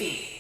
JJtv.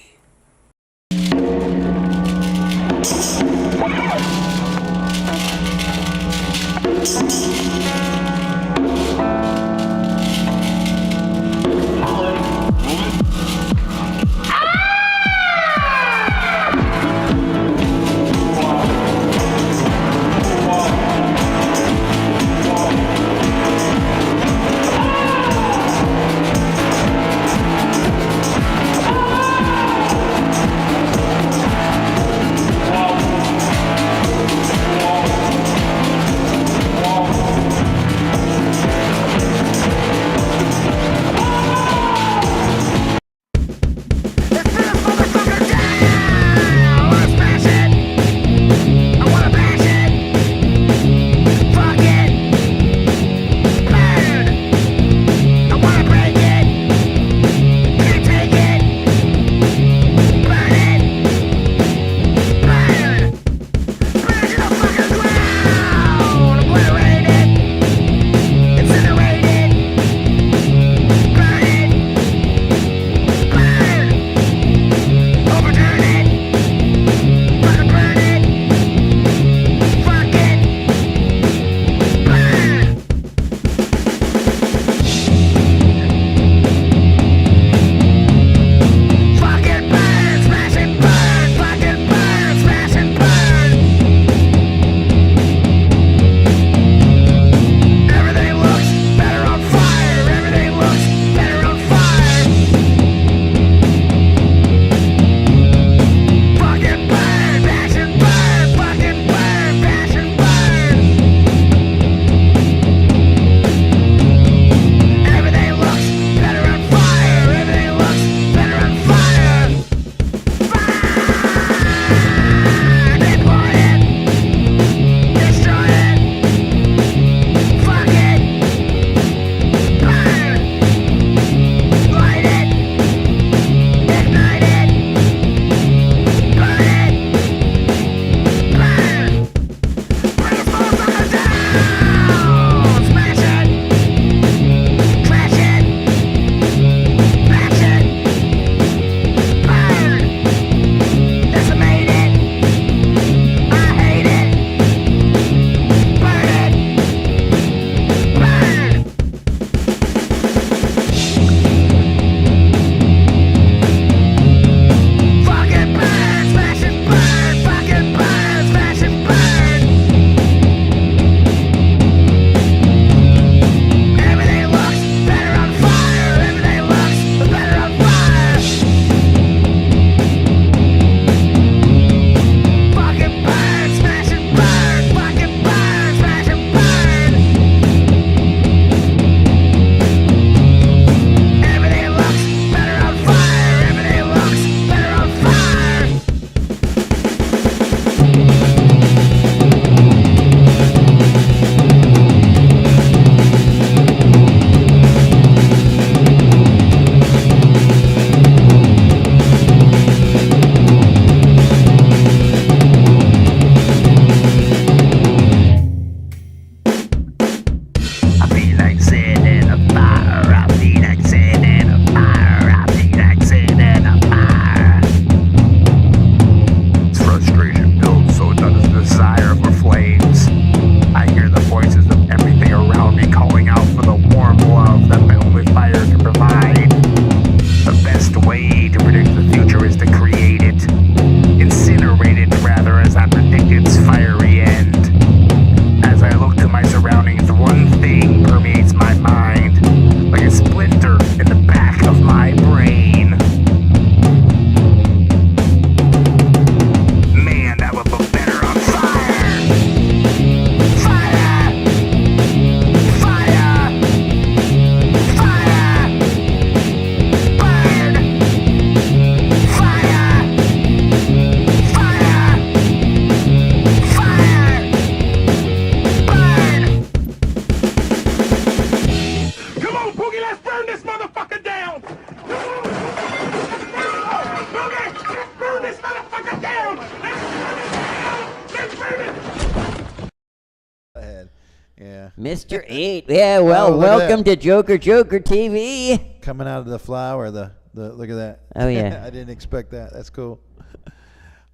Yeah. Mr. 8. Yeah, well, welcome to JOKERJOKErtv. Coming out of the flower, the look at that. Oh, yeah. I didn't expect that. That's cool.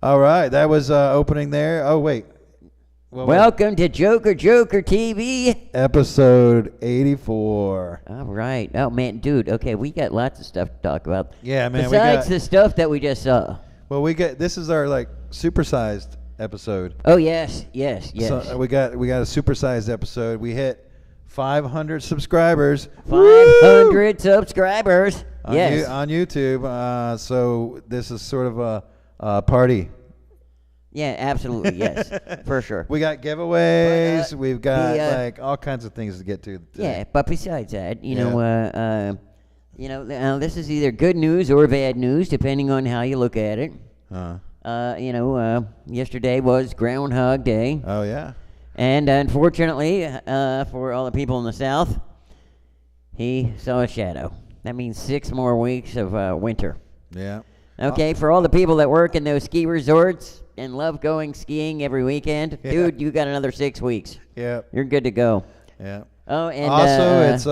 All right, that was opening there. Oh, wait. Welcome to JOKERJOKERtv. Episode 84. All right. Oh, man, dude. Okay, we got lots of stuff to talk about. Yeah, man. Besides the stuff that we just saw. Well, this is our, like, supersized episode. Oh, yes. So we got a supersized episode. We hit 500 subscribers. 500 subscribers. On YouTube. So this is sort of a party. Yeah, absolutely. Yes, for sure. We got giveaways. We've got like all kinds of things to get to today. Yeah, but besides that, this is either good news or bad news, depending on how you look at it. Yesterday was Groundhog Day. Oh yeah. And unfortunately, for all the people in the South, he saw a shadow. That means 6 more weeks of winter. Yeah. Okay, for all the people that work in those ski resorts and love going skiing every weekend, dude, you got another 6 weeks. Yeah. You're good to go. Yeah. Oh, and also it's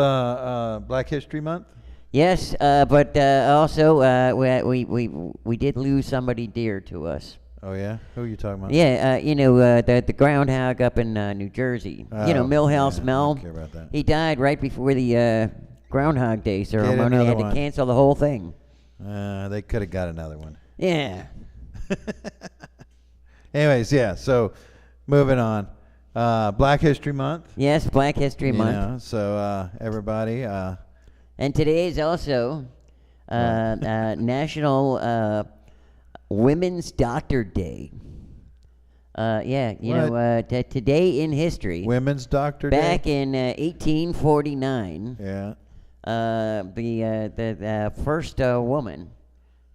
Black History Month. Yes, but also we did lose somebody dear to us. Oh yeah, who are you talking about? Yeah, the groundhog up in New Jersey. Millhouse Mel. I don't care about that. He died right before the Groundhog Day ceremony. They had to cancel the whole thing. They could have got another one. Yeah. Anyways, yeah. So moving on. Black History Month. Yes, Black History Month. So everybody. And today is also National Women's Doctor Day. Today in history. Women's Doctor Day. Day. Back in 1849. Yeah. The first woman,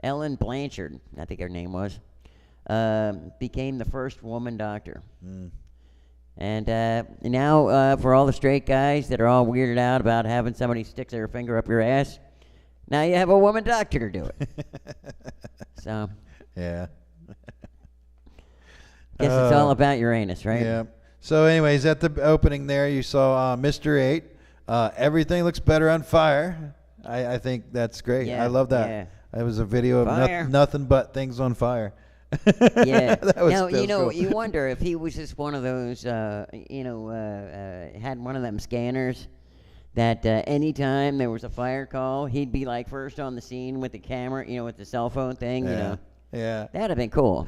Ellen Blanchard, I think her name was, became the first woman doctor. Mm. And now for all the straight guys that are all weirded out about having somebody stick their finger up your ass, now you have a woman doctor to do it. So. Yeah. Guess it's all about Uranus, right? Yeah. So anyways, at the opening there, you saw Mr. 8. Everything looks better on fire. I think that's great. Yeah, I love that. Yeah. It was a video of nothing but things on fire. Yeah. Now, cool. You wonder if he was just one of those, had one of them scanners that anytime there was a fire call, he'd be like first on the scene with the camera, with the cell phone thing, Yeah. That'd have been cool,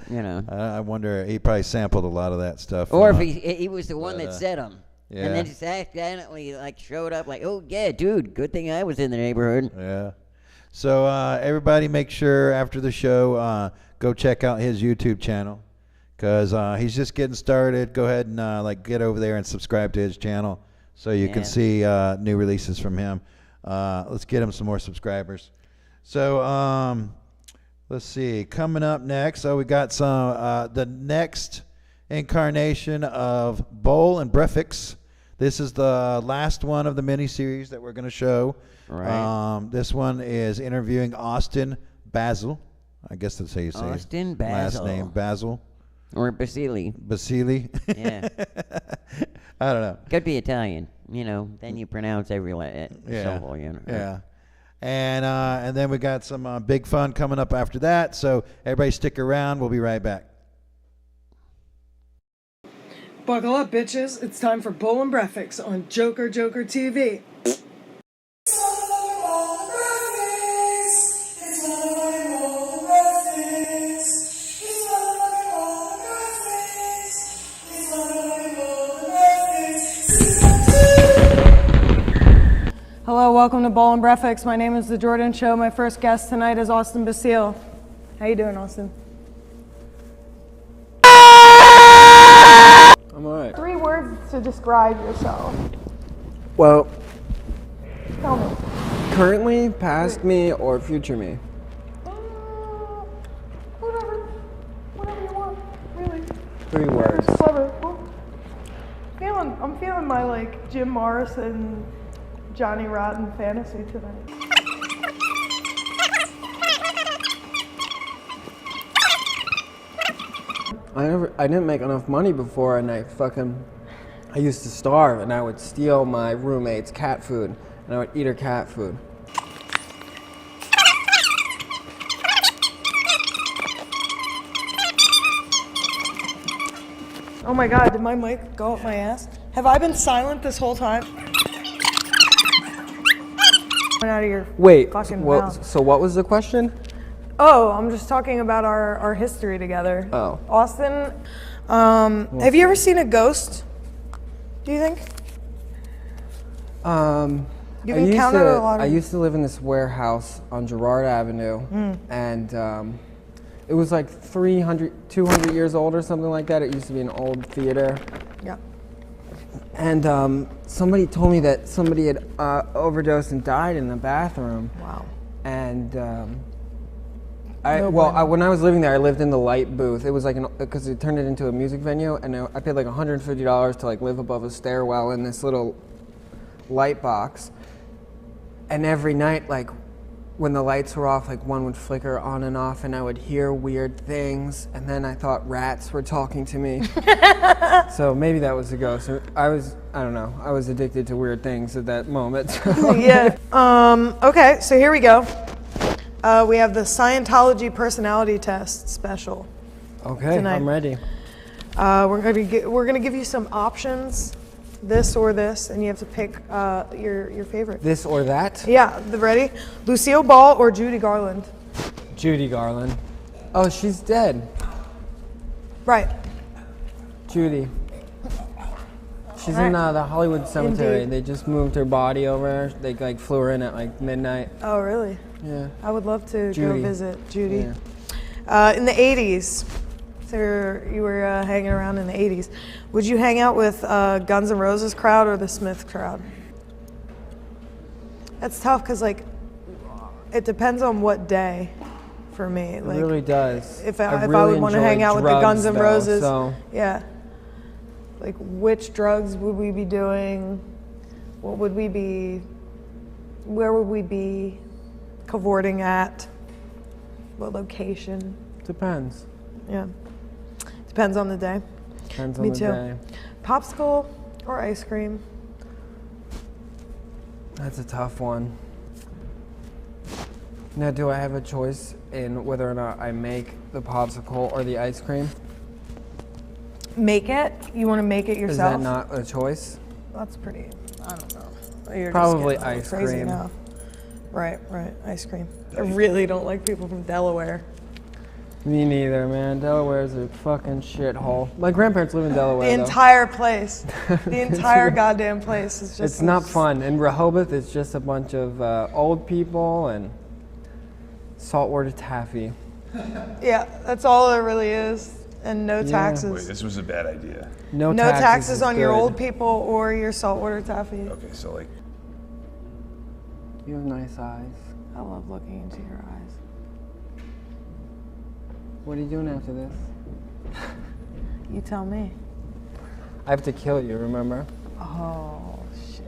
I wonder, he probably sampled a lot of that stuff. Or if he was the one that set them. Yeah. And then just accidentally showed up like, oh yeah, dude, good thing I was in the neighborhood. Yeah. So everybody make sure after the show, go check out his YouTube channel. Because he's just getting started. Go ahead and get over there and subscribe to his channel so you can see new releases from him. Let's get him some more subscribers. So let's see. Coming up next, we got some the next incarnation of Bowl and Breffix. This is the last one of the mini-series that we're going to show. Right. This one is interviewing Austin Basile. I guess that's how you say Austin Basile. Last name Basile. Or Basile. Basile. Yeah. I don't know. Could be Italian. Then you pronounce every syllable. Yeah. And then we got some big fun coming up after that. So everybody stick around. We'll be right back. Buckle up, bitches. It's time for Bowl and Breffix on JOKERJOKERtv. Hello, welcome to Bowl and Breffix. My name is The Jordan Show. My first guest tonight is Austin Basile. How you doing, Austin? I'm alright. 3 words to describe yourself. Well, Tell me. currently, past me, or future me? Whatever you want, really. 3 words. Clever. Well, I'm feeling my Jim Morrison, Johnny Rotten fantasy tonight. I didn't make enough money before, and I used to starve, and I would steal my roommate's cat food, and I would eat her cat food. Oh my god, did my mic go up my ass? Have I been silent this whole time? Went out of your fucking mouth. So what was the question? Oh, I'm just talking about our history together. Oh. Austin, have you ever seen a ghost? Do you think? You've encountered a lot of... I used to live in this warehouse on Girard Avenue, and it was like 200 years old or something like that. It used to be an old theater. Yeah. And somebody told me that somebody had overdosed and died in the bathroom. Wow. And when I was living there, I lived in the light booth. It was like because it turned it into a music venue, and I paid like $150 to like live above a stairwell in this little light box. And every night, like when the lights were off, like one would flicker on and off, and I would hear weird things. And then I thought rats were talking to me. So maybe that was a ghost. I don't know. I was addicted to weird things at that moment. Yeah. Okay, so here we go. We have the Scientology personality test special. Okay, tonight. I'm ready. We're gonna give you some options, this or this, and you have to pick your favorite. This or that? Yeah, ready? Lucille Ball or Judy Garland? Judy Garland. Oh, she's dead. Right. Judy. She's in the Hollywood Cemetery. Indeed. They just moved her body over. They like flew her in at like midnight. Oh, really? Yeah. I would love to go visit Judy. Yeah. In the 80s, so you were hanging around in the 80s. Would you hang out with Guns N' Roses crowd or the Smith crowd? That's tough because like it depends on what day for me. Like, it really does. If I would want to hang out with the Guns N' Roses, yeah. Like which drugs would we be doing? What would we be? Where would we be cavorting at? What location? Depends. Yeah. Depends on the day. Depends on Me the too. day. Popsicle or ice cream? That's a tough one. Now, do I have a choice in whether or not I make the popsicle or the ice cream? Make it? You want to make it yourself? Is that not a choice? That's pretty, I don't know. You're Probably just getting ice crazy cream. now. Right, ice cream. I really don't like people from Delaware. Me neither, man. Delaware's a fucking shithole. My grandparents live in Delaware. The entire place. The entire goddamn place is just... It's not fun. In Rehoboth, it's just a bunch of old people and saltwater taffy. Yeah, that's all it really is. And no taxes. Wait, this was a bad idea. No taxes on your good. old people or your saltwater taffy. Okay, so like... You have nice eyes. I love looking into your eyes. What are you doing after this? You tell me. I have to kill you, remember? Oh, shit.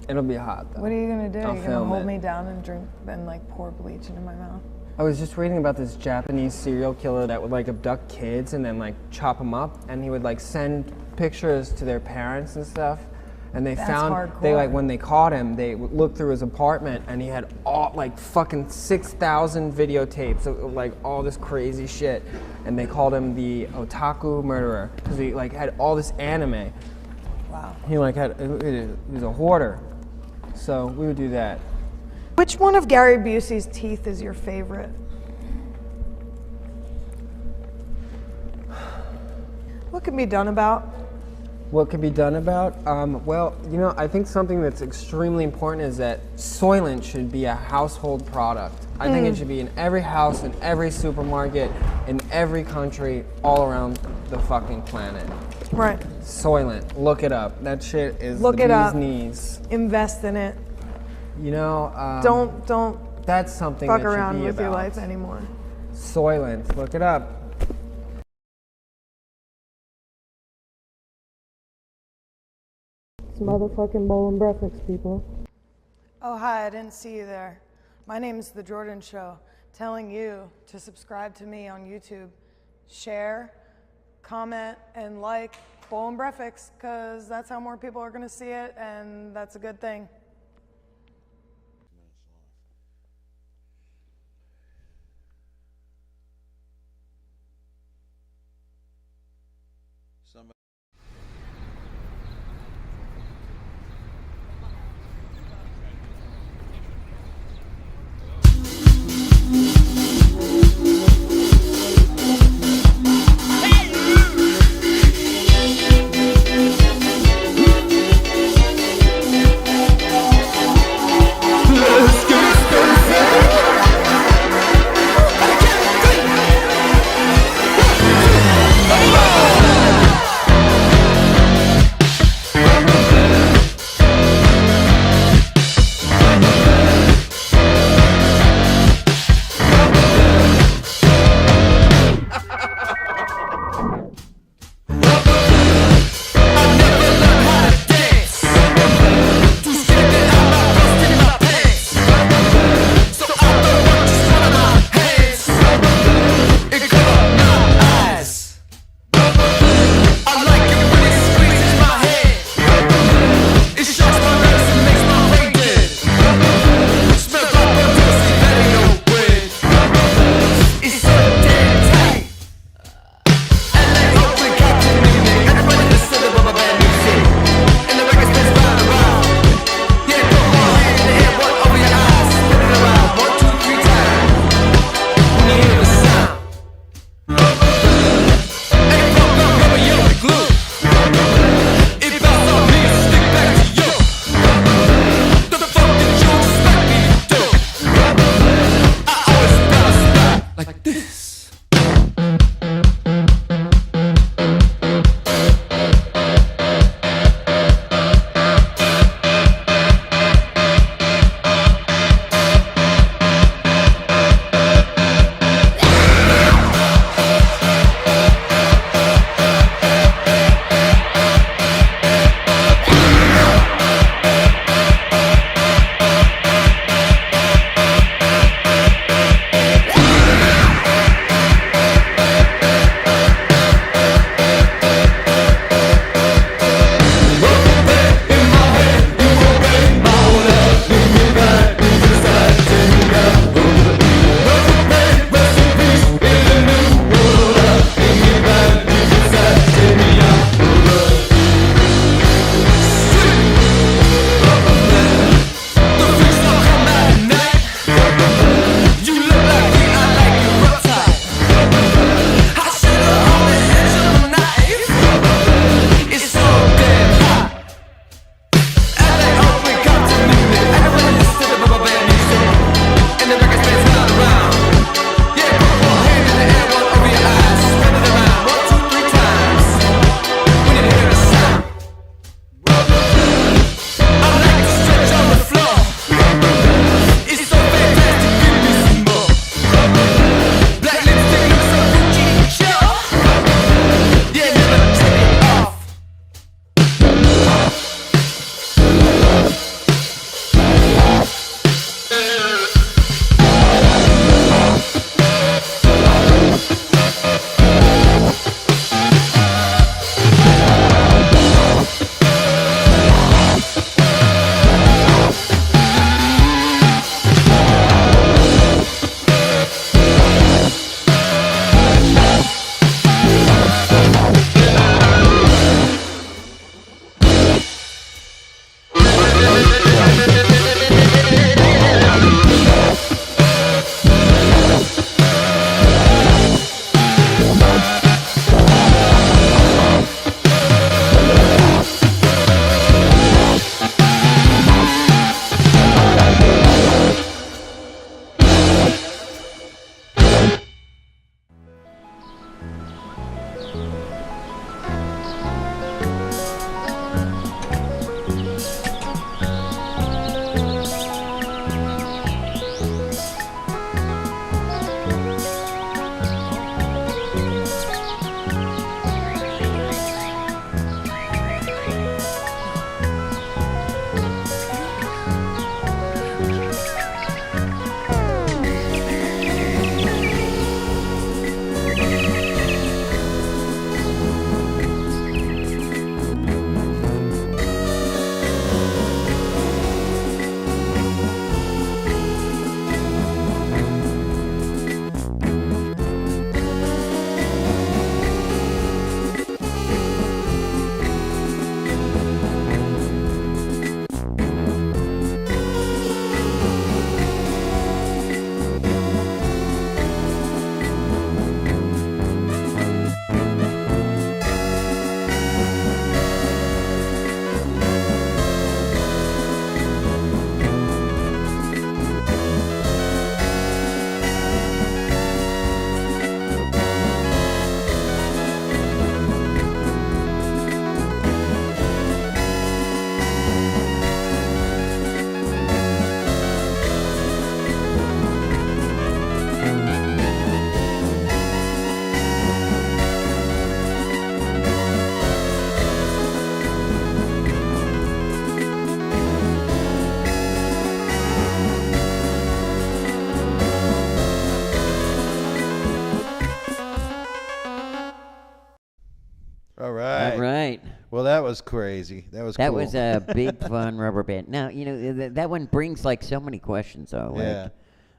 It'll be hot, though. What are you going to do? I'll You're going to hold film it. me down and drink and like pour bleach into my mouth? I was just reading about this Japanese serial killer that would like abduct kids and then like chop them up, and he would like send pictures to their parents and stuff. And they That's found, hardcore. when they caught him, they looked through his apartment and he had all, like fucking 6,000 videotapes of like all this crazy shit. And they called him the otaku murderer because he like had all this anime. Wow. He like had, he was a hoarder. So we would do that. Which one of Gary Busey's teeth is your favorite? What can be done about? What could be done about? Well, you know, I think something that's extremely important is that Soylent should be a household product. I think it should be in every house, in every supermarket, in every country, all around the fucking planet. Right. Soylent, look it up. That shit is Look the it up. bee's knees. Invest in it. You know, Don't that's something fuck that should around be with your about. life anymore. Soylent, look it up. It's motherfucking bowl and Breffix, people. Oh, hi, I didn't see you there. My name is The Jordan Show, telling you to subscribe to me on YouTube, share, comment, and like Bowl and Breffix, because that's how more people are going to see it, and that's a good thing. Some All right. All right. Well, that was crazy. That was That cool. was a big fun rubber band. Now, that one brings like so many questions though. Like, Yeah.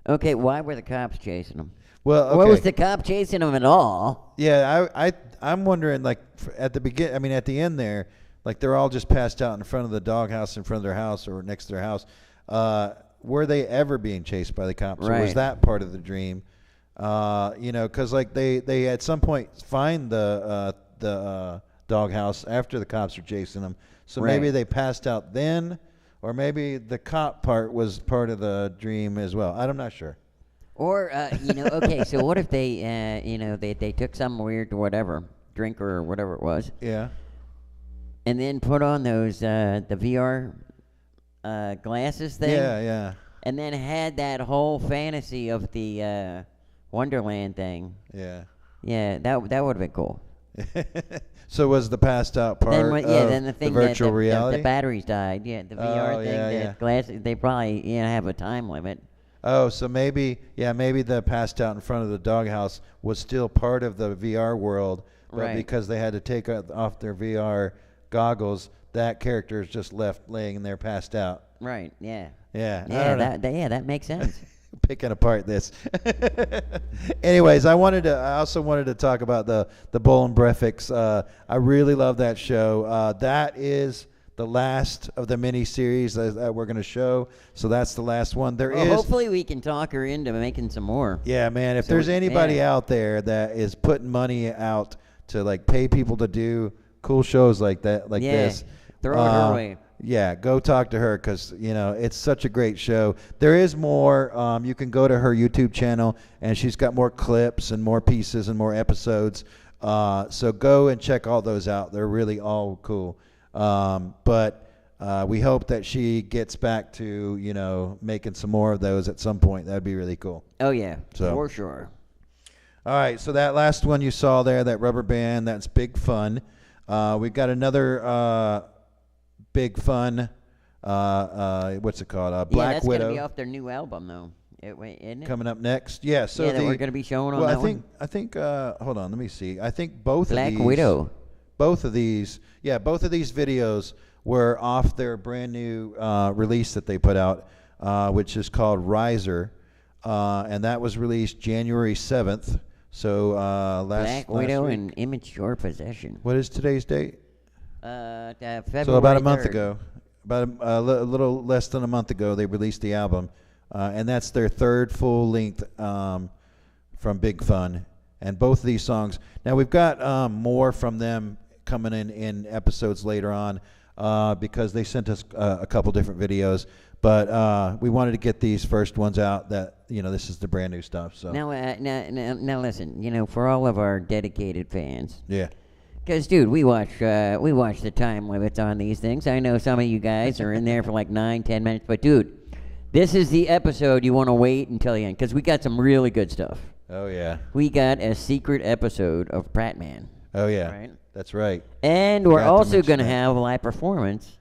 okay, why were the cops chasing them? Well, okay. Or was the cop chasing them at all? Yeah, I'm wondering, like, at the end there, like, they're all just passed out in front of the doghouse in front of their house or next to their house. Were they ever being chased by the cops? Or was Right. that part of the dream? Because, like, they at some point find the doghouse after the cops are chasing them. So maybe Right. they passed out then, or maybe the cop part was part of the dream as well. I'm not sure. Or, okay, so what if they, they took some weird whatever, drink or whatever it was, Yeah. and then put on those, the VR glasses thing? Yeah, yeah. And then had that whole fantasy of the Wonderland thing. Yeah. Yeah, that would have been cool. So was the passed out part Then, of then the thing virtual that reality? the batteries died. Yeah, the VR Oh, thing, yeah, the yeah. glasses, they probably have a time limit. Oh, so maybe the passed out in front of the doghouse was still part of the VR world, but Right. because they had to take off their VR goggles, that character is just left laying there passed out. Right. Yeah. Yeah. I Yeah. don't know. That makes sense. Picking apart this. Anyways, I also wanted to talk about the Bull and Breffix. I really love that show. That is the last of the mini series that we're going to show. So that's the last one. Well, hopefully we can talk her into making some more. Yeah, man. If So there's anybody yeah. out there that is putting money out to like pay people to do cool shows like that, like Yeah, this, throw it her way. Yeah, go talk to her because it's such a great show. There is more. You can go to her YouTube channel and she's got more clips and more pieces and more episodes. So go and check all those out. They're really all cool. But we hope that she gets back to making some more of those at some point. That'd be really cool. Oh yeah, So- for sure. All right, so that last one you saw there, that rubber band, that's Big Fun. We've got another Big Fun. What's it called? Black that's Widow gonna be off their new album though. Isn't it? coming up next. Yeah, so yeah, that we're gonna be showing on well, that I think. Hold on, let me see. I think both Black of these. Widow. Both of these videos were off their brand new release that they put out, which is called Riser, and that was released January 7th. So Black Widow week. and Immaterial Possession. What is today's date? February So about a month 3rd. ago, about a little less than a month ago, they released the album, and that's their third full length from Big Fun. And both of these songs. Now we've got more from them coming in episodes later on because they sent us a couple different videos. But we wanted to get these first ones out. That this is the brand new stuff. So Now listen. For all of our dedicated fans. yeah. Because, dude, we watch the time limits on these things. I know some of you guys are in there for like 9-10 minutes, but dude, this is the episode you want to wait until the end because we got some really good stuff. Oh yeah. We got a secret episode of Pratman, Oh yeah. Right. That's right. and we're Forgot to also mention going to that. have a live performance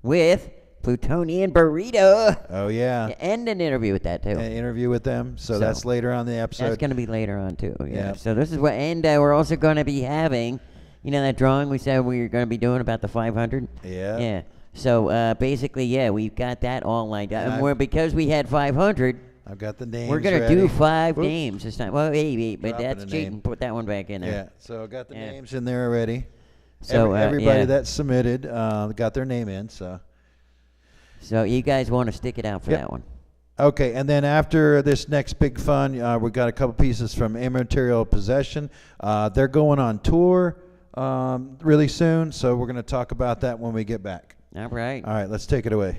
with Plutonian Burrito, Oh yeah. and an interview with that too. An interview with them. So that's later on in the episode. That's going to be later on too. Yeah. Yeah. So this is what, and we're also going to be having, that drawing we said we were going to be doing about the 500. Yeah. Yeah. So basically, yeah, we've got that all lined up, And and because we had 500, I've got the names. we're going to ready. do 5 Whoops. names this time. Well, but Dropping that's a cheating. name. Put that one back in there. Yeah. So I got the Yeah. names in there already. So Everybody yeah. that submitted got their name in. So you guys want to stick it out for Yep. that one? Okay, and then after this next Big Fun, we got a couple pieces from Immaterial Possession. They're going on tour really soon, so we're going to talk about that when we get back. All right. All right, let's take it away.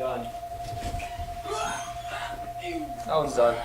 Done. That one's done.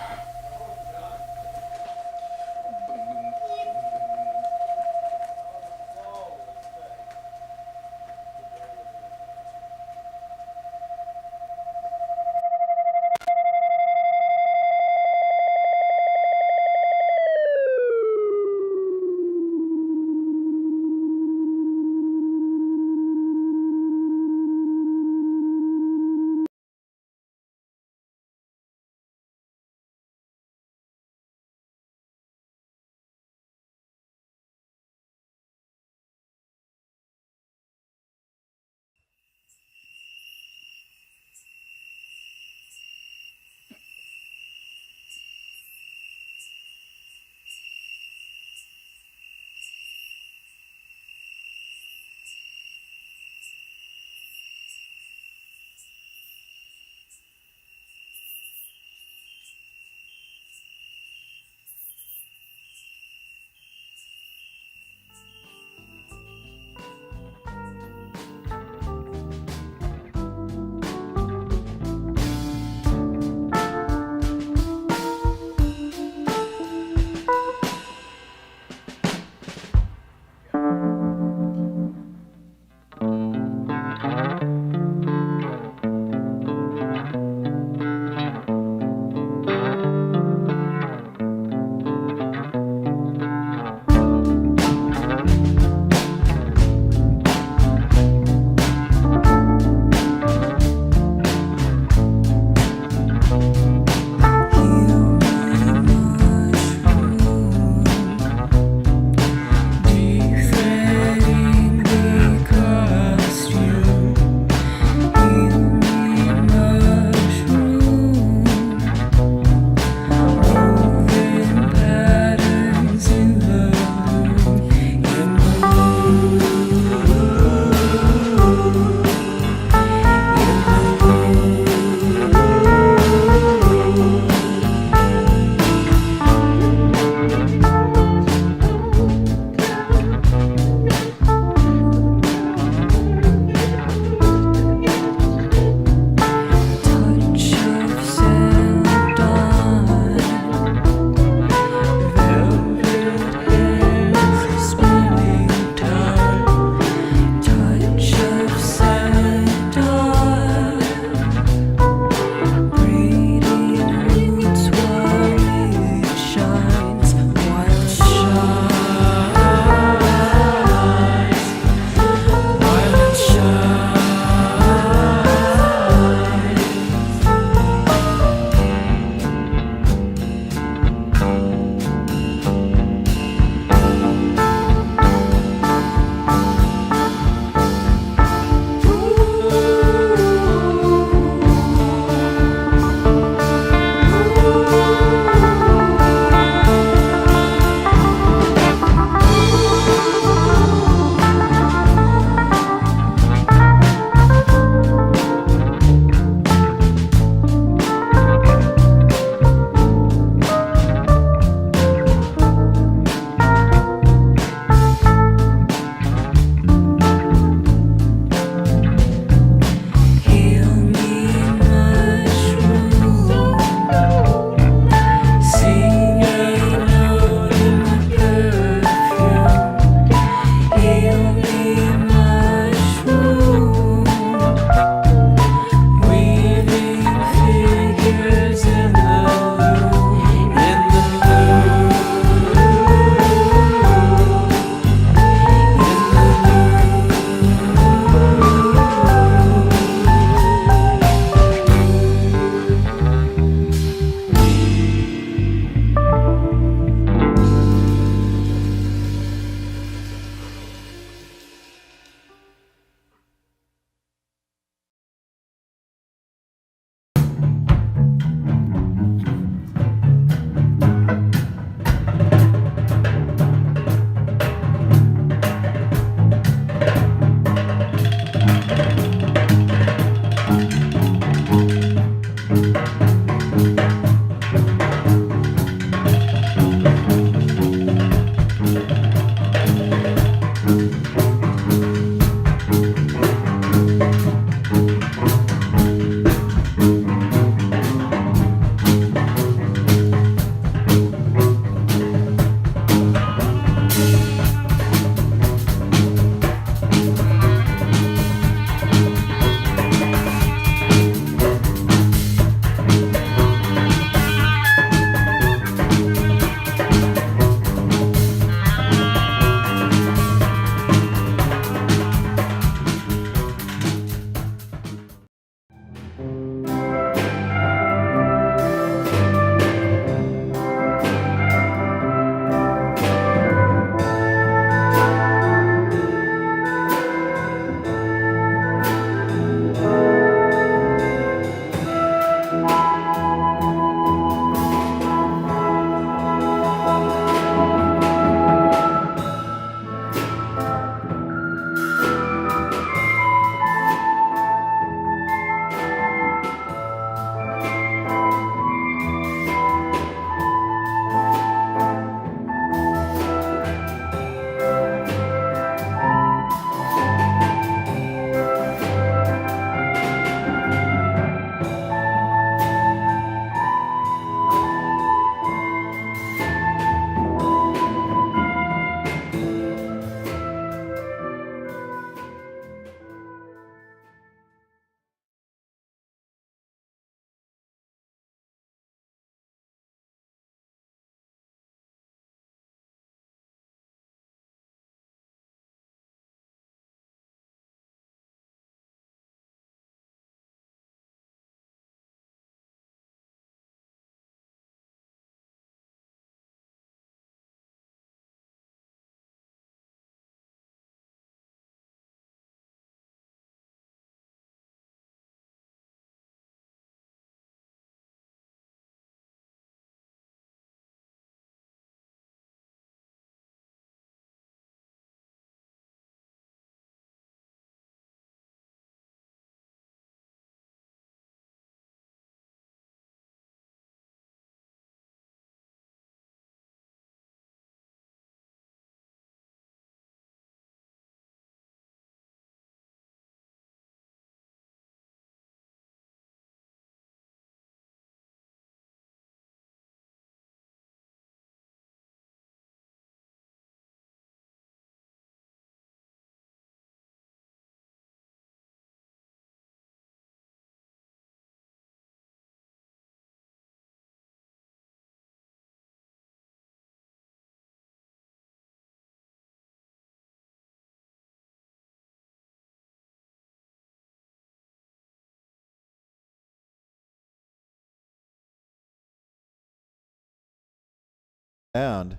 Sound.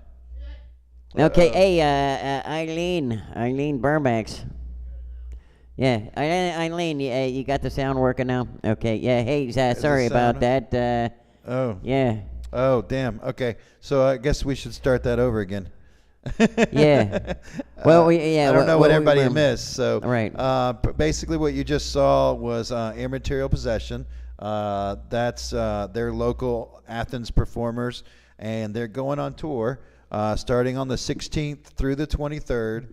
Okay, hey, Eileen Burmax. Yeah, Eileen, you got the sound working now? Okay, yeah, hey, sorry about that. Oh. Yeah. Oh, damn. Okay, so I guess we should start that over again. Yeah. Well, I don't know what everybody missed. So, right. Basically, what you just saw was Immaterial Possession. That's their local Athens performers, and they're going on tour starting on the 16th through the 23rd.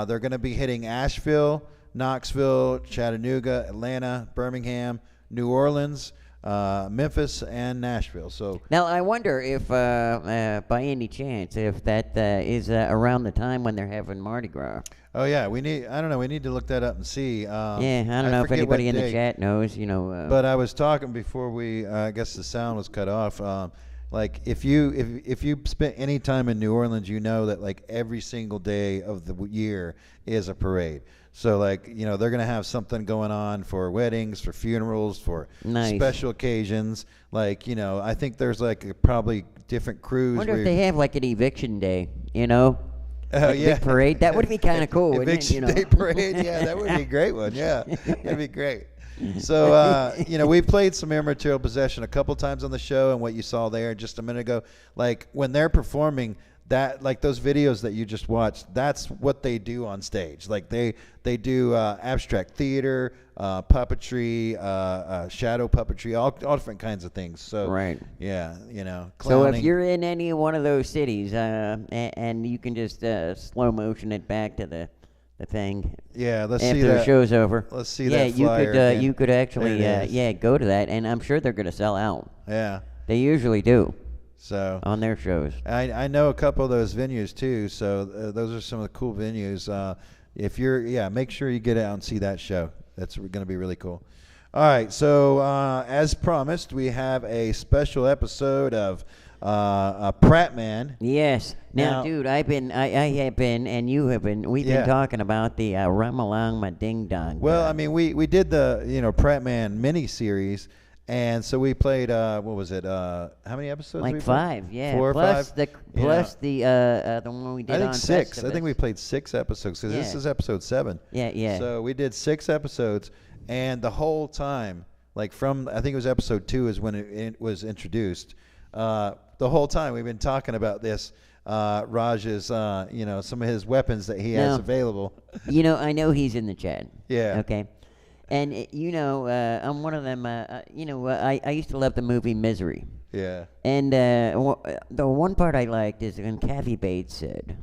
They're going to be hitting Asheville, Knoxville, Chattanooga, Atlanta, Birmingham, New Orleans, Memphis, and Nashville. So now I wonder if, by any chance, if that is around the time when they're having Mardi Gras. Oh yeah, we need. I don't know. We need to look that up and see. Yeah, I don't know if anybody in the chat knows. You know. But I was talking before we. I guess the sound was cut off. Like if you spent any time in New Orleans, you know that like every single day of the year is a parade. So like they're gonna have something going on for weddings, for funerals, for special occasions. Like I think there's like probably different crews. I wonder if they have like an eviction day. Like yeah, big parade. That would be kind of cool. Eviction day parade. Yeah, that would be a great one. Yeah, that'd be great. So we played some Immaterial Possession a couple times on the show, and what you saw there just a minute ago, like when they're performing. That like those videos that you just watched, that's what they do on stage. Like they do abstract theater, puppetry, shadow puppetry, all different kinds of things. So right, yeah, clowning. So if you're in any one of those cities, and you can just slow motion it back to the thing. Yeah, let's after see that. The show's over. Let's see that flyer. Yeah, you could actually go to that, and I'm sure they're gonna sell out. Yeah, they usually do. So on their shows, I know a couple of those venues too. So those are some of the cool venues. If you're make sure you get out and see that show. That's going to be really cool. All right, so as promised, we have a special episode of Pratman. Yes. Now, dude, I have been, and you have been. We've been talking about the Rum Along My Ding Dong. Well, I mean, we did the Pratman mini series. And so we played. What was it? How many episodes? Like 5, yeah. 4 or plus 5. The one we did. I think on 6. Festivus. I think we played 6 episodes because this is episode 7. Yeah. So we did 6 episodes, and the whole time, like from I think it was episode 2 is when it was introduced. The whole time we've been talking about this. Raj's, some of his weapons that he has available. I know he's in the chat. Yeah. Okay. And I'm one of them. I used to love the movie Misery. Yeah. And the one part I liked is when Kathy Bates said,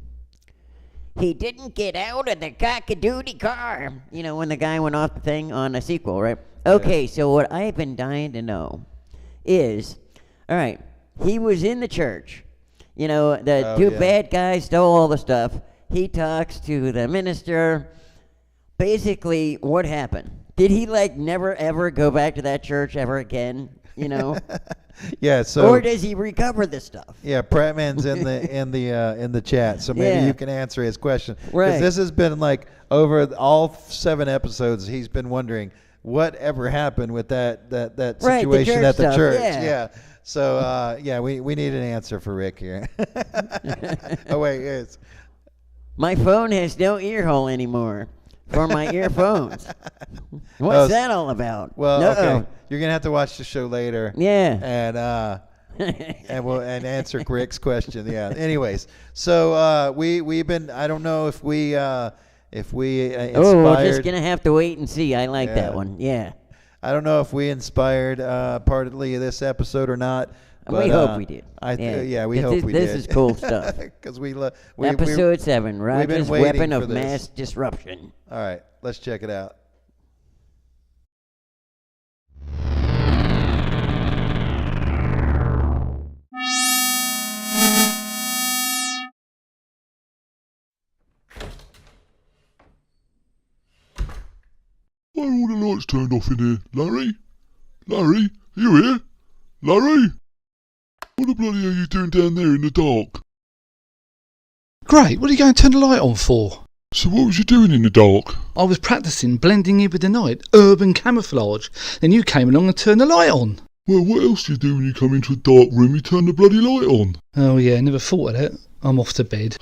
"He didn't get out of the cock-a-doodie car." When the guy went off the thing on a sequel, right? Okay, so what I've been dying to know is, all right, he was in the church. The two bad guys stole all the stuff. He talks to the minister. Basically, what happened? Did he never ever go back to that church ever again? Yeah. So. Or does he recover this stuff? Yeah, Pratman's in the chat, so maybe you can answer his question. Right. Because this has been over all 7 episodes, he's been wondering what ever happened with that situation at the church. Yeah. So we need an answer for Rick here. Oh wait, yes. My phone has no ear hole anymore. For my earphones. What's that all about? Well, okay. You're gonna have to watch the show later. Yeah. And answer Rick's question. Yeah. Anyways, so we've been. I don't know if we inspired. Oh, we're just gonna have to wait and see. I like that one. Yeah. I don't know if we inspired partly this episode or not. But, we hope we did. We hope we did. This is cool stuff. Because Episode 7, Rajs' Weapon of Mass Disruption. All right, let's check it out. Why are all the lights turned off in here? Larry? Larry? Are you here? Larry? What the bloody are you doing down there in the dark? Great, what are you going to turn the light on for? So what was you doing in the dark? I was practising blending in with the night, urban camouflage. Then you came along and turned the light on. Well, what else do you do when you come into a dark room? You turn the bloody light on. Oh yeah, never thought of that. I'm off to bed.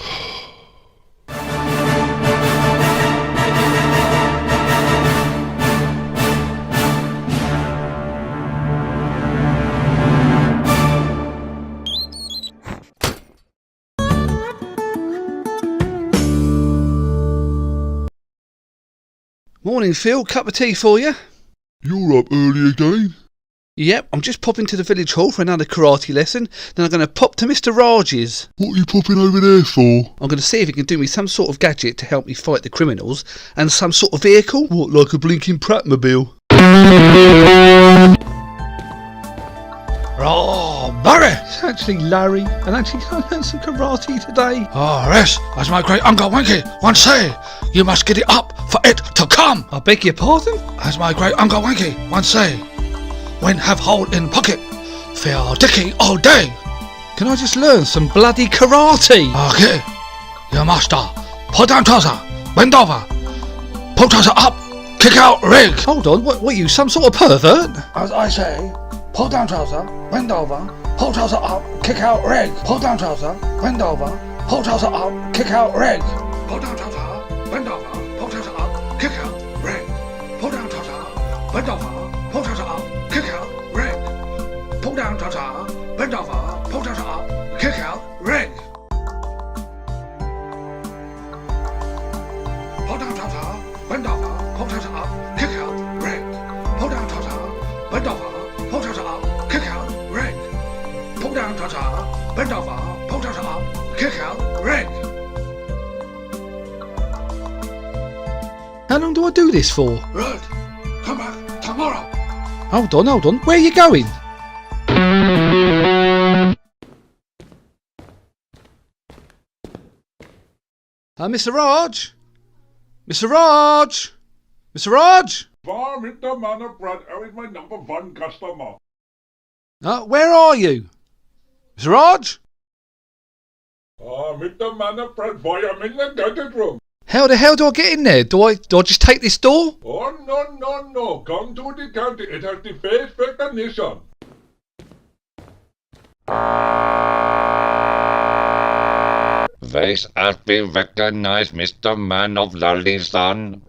Morning, Phil. Cup of tea for you? You're up early again? Yep, I'm just popping to the village hall for another karate lesson. Then I'm going to pop to Mr. Rajs. What are you popping over there for? I'm going to see if he can do me some sort of gadget to help me fight the criminals, and some sort of vehicle. What, like a blinking Pratmobile? Oh, Barry! It's actually Larry, and actually can I learn some karate today? Oh, yes, as my great uncle Winky once said, you must get it up for it to come. I beg your pardon? As my great uncle Winky once said, when have hole in pocket, feel dicky all day. Can I just learn some bloody karate? Okay, you must pull down trouser, bend over, pull trouser up, kick out rig. Hold on, what you, some sort of pervert? As I say, pull down trouser, bend over, pull trouser up, kick out rig. Pull down trouser, bend over, pull trouser up, kick out rig. Pull down trouser, bend over, pull trouser up, kick out rig. Pull down trouser, bend over, pull trouser up, kick out rig. Pull down trouser, bend over, pull trouser up, kick out rig. Pull down trouser, bend over, pull trouser up, kick out rig. Pull down trouser, bend over, pull trouser up, kick out rig. Pull down trouser, bend over, pull trouser up, kick out rig. How long do I do this for? Right, come back tomorrow. Hold on, where are you going? Mr. Raj? Mr. Raj? Mr. Raj? Mr. Man of Brad, how is my number one customer? Where are you? Mr. Raj? Mr. Man of Brad, boy, I'm in the gadget room. How the hell do I get in there? Do I just take this door? Oh, no. Come to the county. It has the face recognition. Face has been recognized, Mr. Man of Lalistan.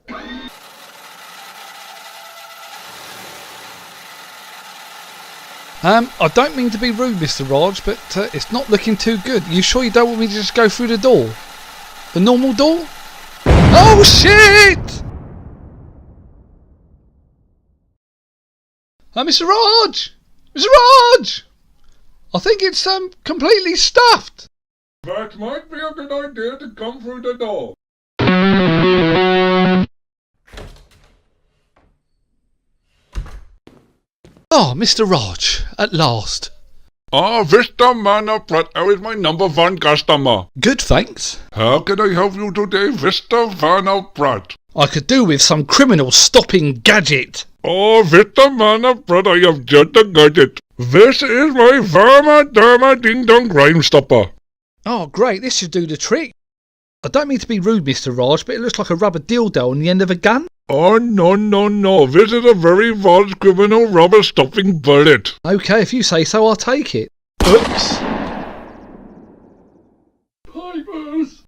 I don't mean to be rude, Mr. Raj, but it's not looking too good. You sure you don't want me to just go through the door? The normal door? Oh, shit! Mr. Raj! Mr. Raj! I think it's completely stuffed. That might be a good idea to come through the door. Oh, Mr. Raj, at last. Mr. Man of Brad, how is my number one customer? Good, thanks. How can I help you today, Mr. Man of Brad? I could do with some criminal stopping gadget. Mr. Man of Brad, I have just a gadget. This is my Varma Dharma Ding Dong Crime Stopper. Oh, great, this should do the trick. I don't mean to be rude, Mr. Raj, but it looks like a rubber dildo on the end of a gun. Oh, no. This is a very large criminal rubber stopping bullet. Okay, if you say so, I'll take it. Oops. Pipers.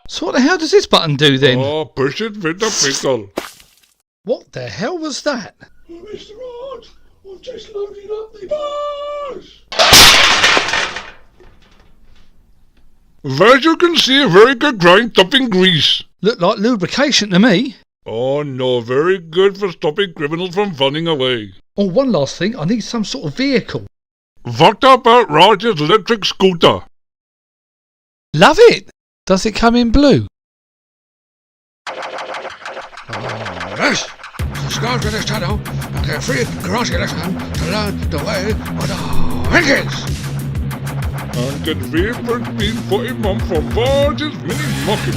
So what the hell does this button do then? Push it with the pickle. What the hell was that? Mr. Raj, I've just loaded up the bars. As you can see, a very good grind stopping grease. Looked like lubrication to me. Oh no, very good for stopping criminals from running away. Oh, one last thing, I need some sort of vehicle. What about Raj's electric scooter? Love it! Does it come in blue? Yes, subscribe to this channel and get free karate lesson to learn the way of the Hermidgets. And get free for a month for Raj's mini market.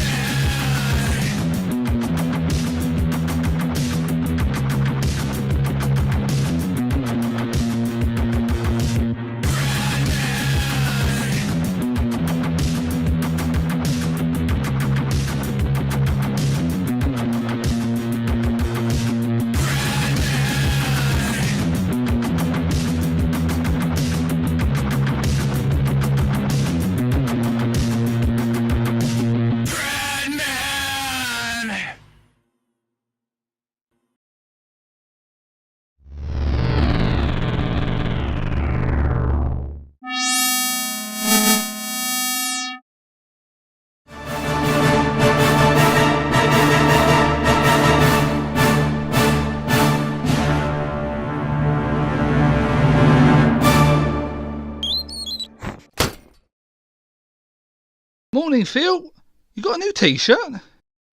Morning, Phil. You got a new t-shirt?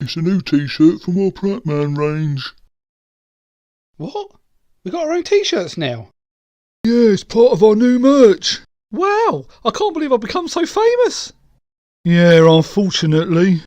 It's a new t-shirt from our Pratman range. What? We got our own t-shirts now? Yeah, it's part of our new merch. Wow, I can't believe I've become so famous. Yeah, unfortunately.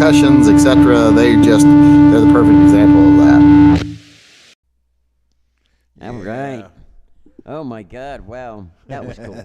concussions, etc. They're the perfect example of that. All right. Oh my God! Wow, that was cool.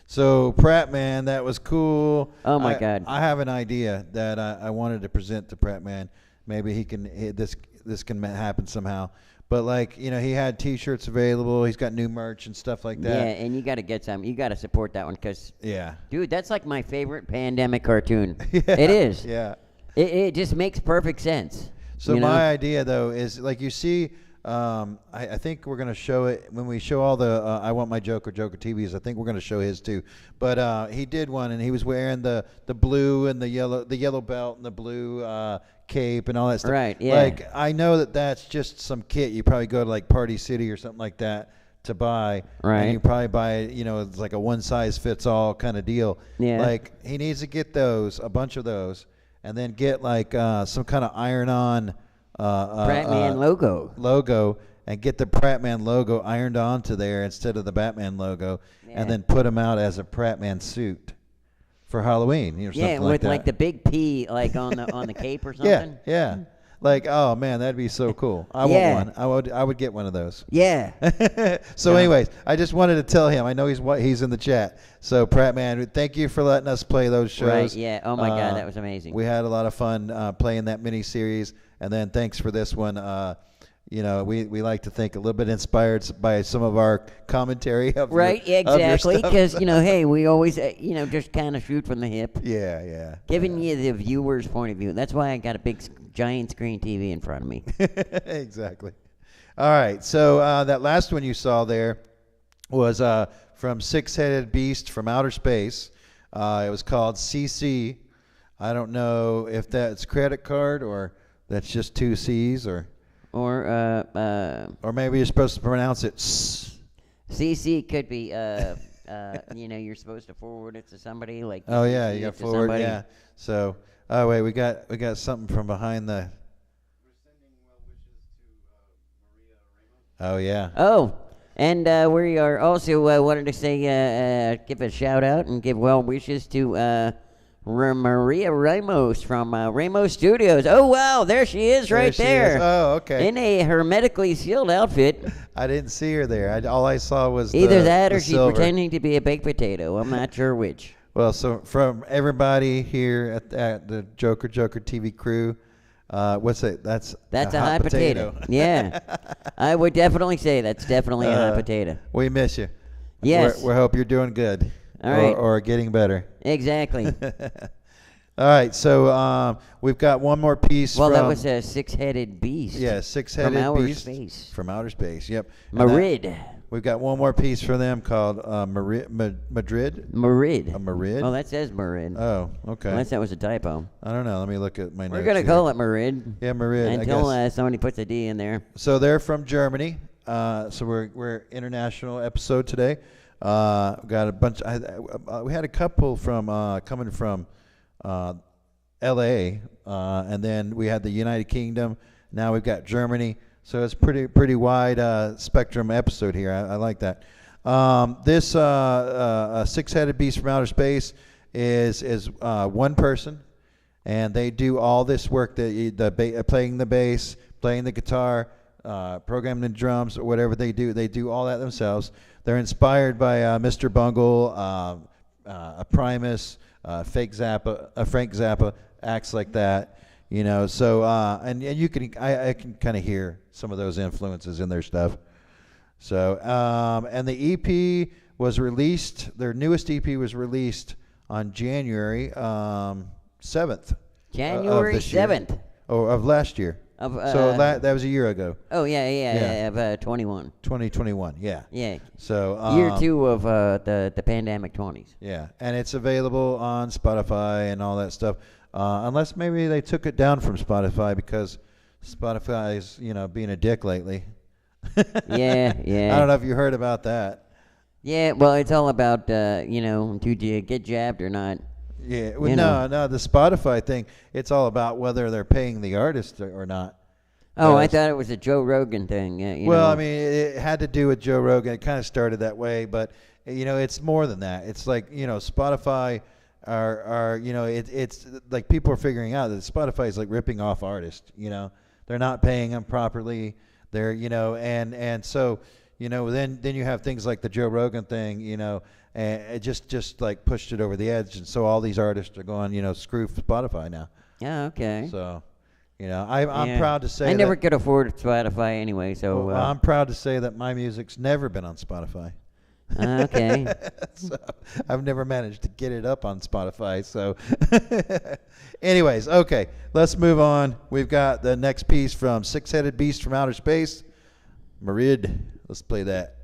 So Pratman, that was cool. Oh my God! I have an idea that I wanted to present to Pratman. Maybe he can. This can happen somehow. But like, you know, he had T-shirts available. He's got new merch and stuff like that. Yeah, and you got to get some. You got to support that one because, Yeah. dude, that's like my favorite pandemic cartoon. Yeah. It is. Yeah. It just makes perfect sense. So you know? my idea though is like you see, I think we're gonna show it when we show all the I Want My Joker TVs. I think we're gonna show his too. But he did one, and he was wearing the blue and the yellow belt and the blue cape and all that stuff. Right. Yeah. Like I know that that's just some kit. You probably go to like Party City or something like that to buy. Right. And you probably buy, you know, it's like a one size fits all kind of deal. Yeah. Like he needs to get those, a bunch of those, and then get like some kind of iron-on Pratman logo, and get the Pratman logo ironed onto there instead of the Batman logo, Yeah. and then put him out as a Pratman suit for Halloween. You know, Yeah, something with that. like the big P like on the cape or something. Yeah. Like, oh man, that'd be so cool. I Yeah. want one. I would get one of those. Yeah. So, anyways, I just wanted to tell him. I know he's in the chat. So, Pratman, thank you for letting us play those shows. Right. Yeah. Oh my God, that was amazing. We had a lot of fun playing that mini series, and then thanks for this one. You know, we like to think a little bit inspired by some of our commentary of Right. your, Exactly. of your Because stuff. hey, we always just kind of shoot from the hip. Yeah. Giving you the viewer's point of view. That's why I got a big giant screen TV in front of me. Exactly. All right. So that last one you saw there was from Six-Headed Beast from Outer Space. It was called CC. I don't know if that's credit card or that's just two C's or maybe you're supposed to pronounce it. CC could be you're supposed to forward it to somebody like. Oh yeah, CC you got it to forward. somebody. Yeah. So wait, we got something from behind the. Oh yeah. Oh, and we are also wanted to say give a shout out and give well wishes to Maria Ramos from Ramos Studios. Oh wow, there she is right she there. is. Oh okay. In a hermetically sealed outfit. I didn't see her there. All I saw was Either that or the she's silver. pretending to be a baked potato. I'm not sure which. Well, so from everybody here at the Joker TV crew, what's it? That's a hot potato. Yeah, I would definitely say that's definitely a hot potato. We miss you. Yes. We hope you're doing good. All right. Or getting better. Exactly. All right, so we've got one more piece. Well, from, that was a six-headed beast. Yeah, six-headed from outer beast space. From outer space. Yep. Marid. We've got one more piece from them called Madrid. Marid. A Marid. Oh, that says Marid. Oh, okay. Unless that was a typo. I don't know. Let me look at my notes. We're gonna here. call it Marid. Yeah, Marid. Until somebody puts a D in there. So they're from Germany. So we're international episode today. Got a bunch. We had a couple from coming from L.A. And then we had the United Kingdom. Now we've got Germany. So it's pretty wide spectrum episode here. I like that. This six-headed beast from outer space is one person, and they do all this work. Playing the bass, playing the guitar, programming the drums, or whatever they do. They do all that themselves. They're inspired by Mr. Bungle, a Primus, Frank Zappa, acts like that. You know, so and you can I can kind of hear some of those influences in their stuff. So and the EP was released. Their newest EP was released on January 7th. January 7th. Oh, of last year. So that was a year ago. Oh yeah, of 21. 2021. Yeah. Yeah. So year 2 of the pandemic 20s. Yeah, and it's available on Spotify and all that stuff. Unless maybe they took it down from Spotify because Spotify is, being a dick lately. Yeah. I don't know if you heard about that. Yeah, well, it's all about, do you get jabbed or not? Yeah, well, no, the Spotify thing, it's all about whether they're paying the artist or not. Oh, I thought it was a Joe Rogan thing. I mean, it had to do with Joe Rogan. It kind of started that way, but, it's more than that. It's like, Spotify are it's like people are figuring out that Spotify is like ripping off artists. They're not paying them properly. They're and so then you have things like the Joe Rogan thing. And it just like pushed it over the edge, and so all these artists are going screw Spotify now. Yeah, okay. So You know, I'm proud to say I never that, could afford Spotify anyway, so well, I'm proud to say that my music's never been on Spotify. okay. So I've never managed to get it up on Spotify. So, anyways, okay, let's move on. We've got the next piece from Six-Headed Beast from Outer Space, Marid. Let's play that.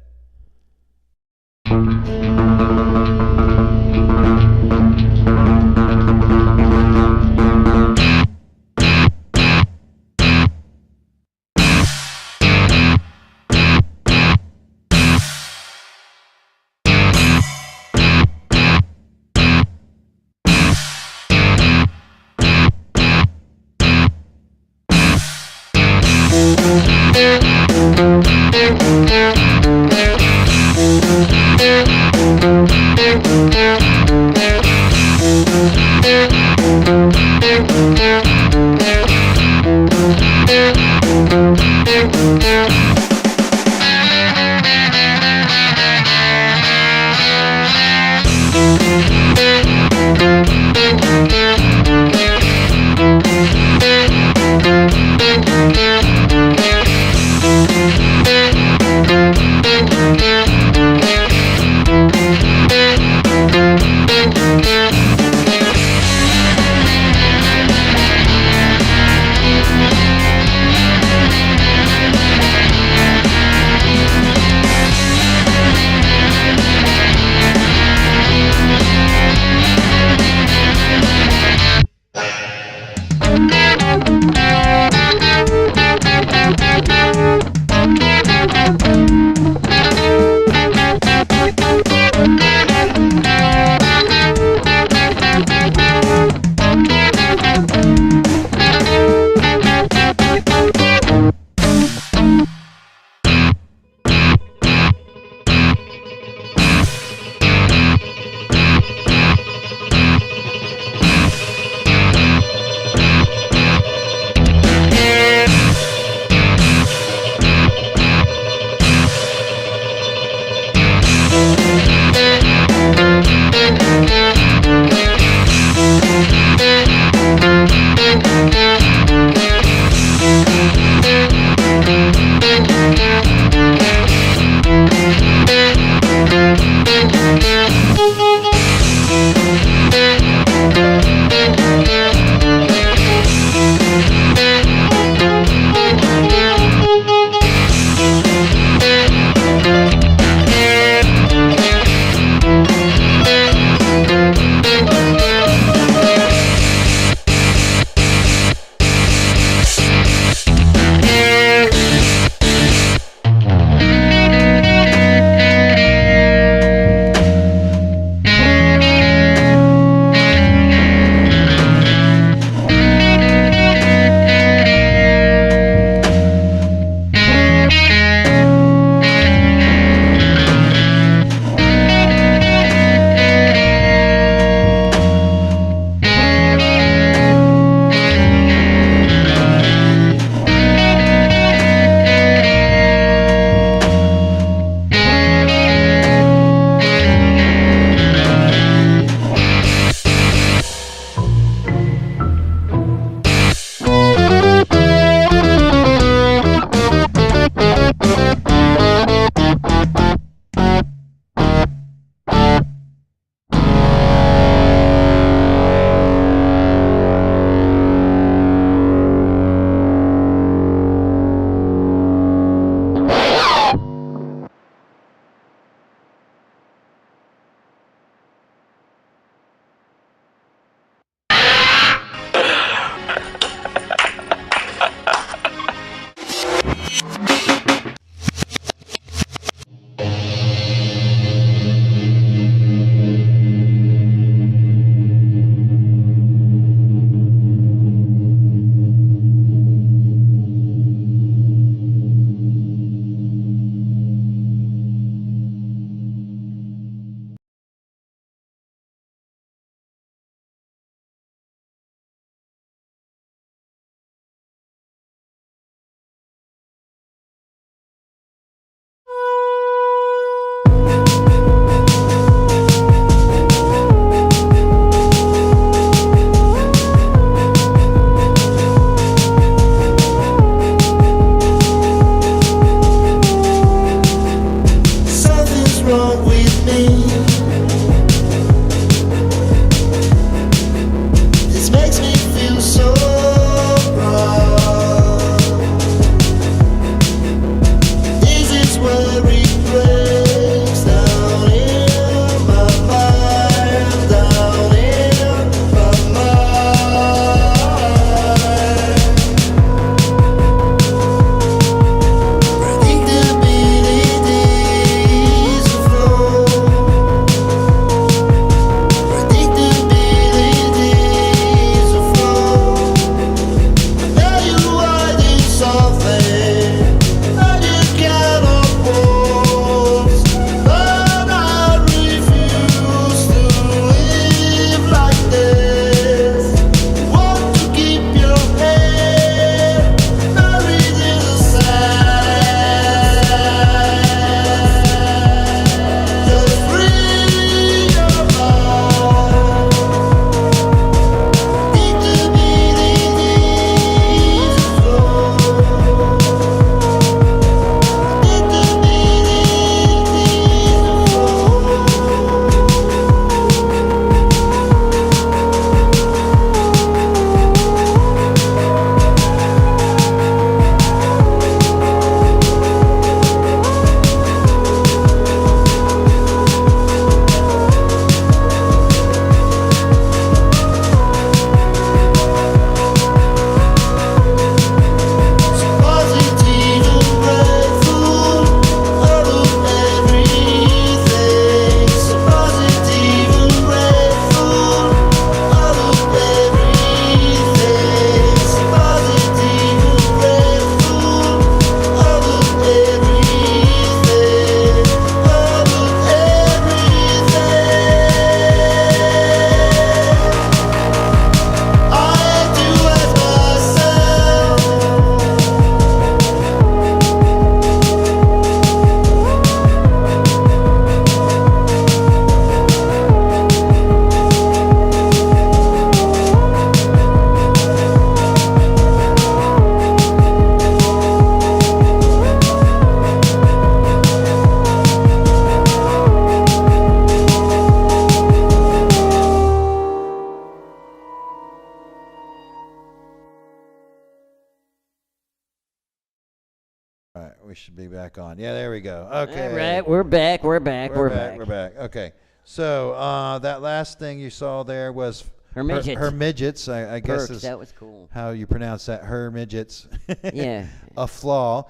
should be back on. Yeah, there we go. Okay. All right, we're back. We're back. We're back. Okay. So that last thing you saw there was Hermidgets. Hermidgets, I guess Perks, is that was cool. how you pronounce that. Hermidgets. Yeah. A Flaw.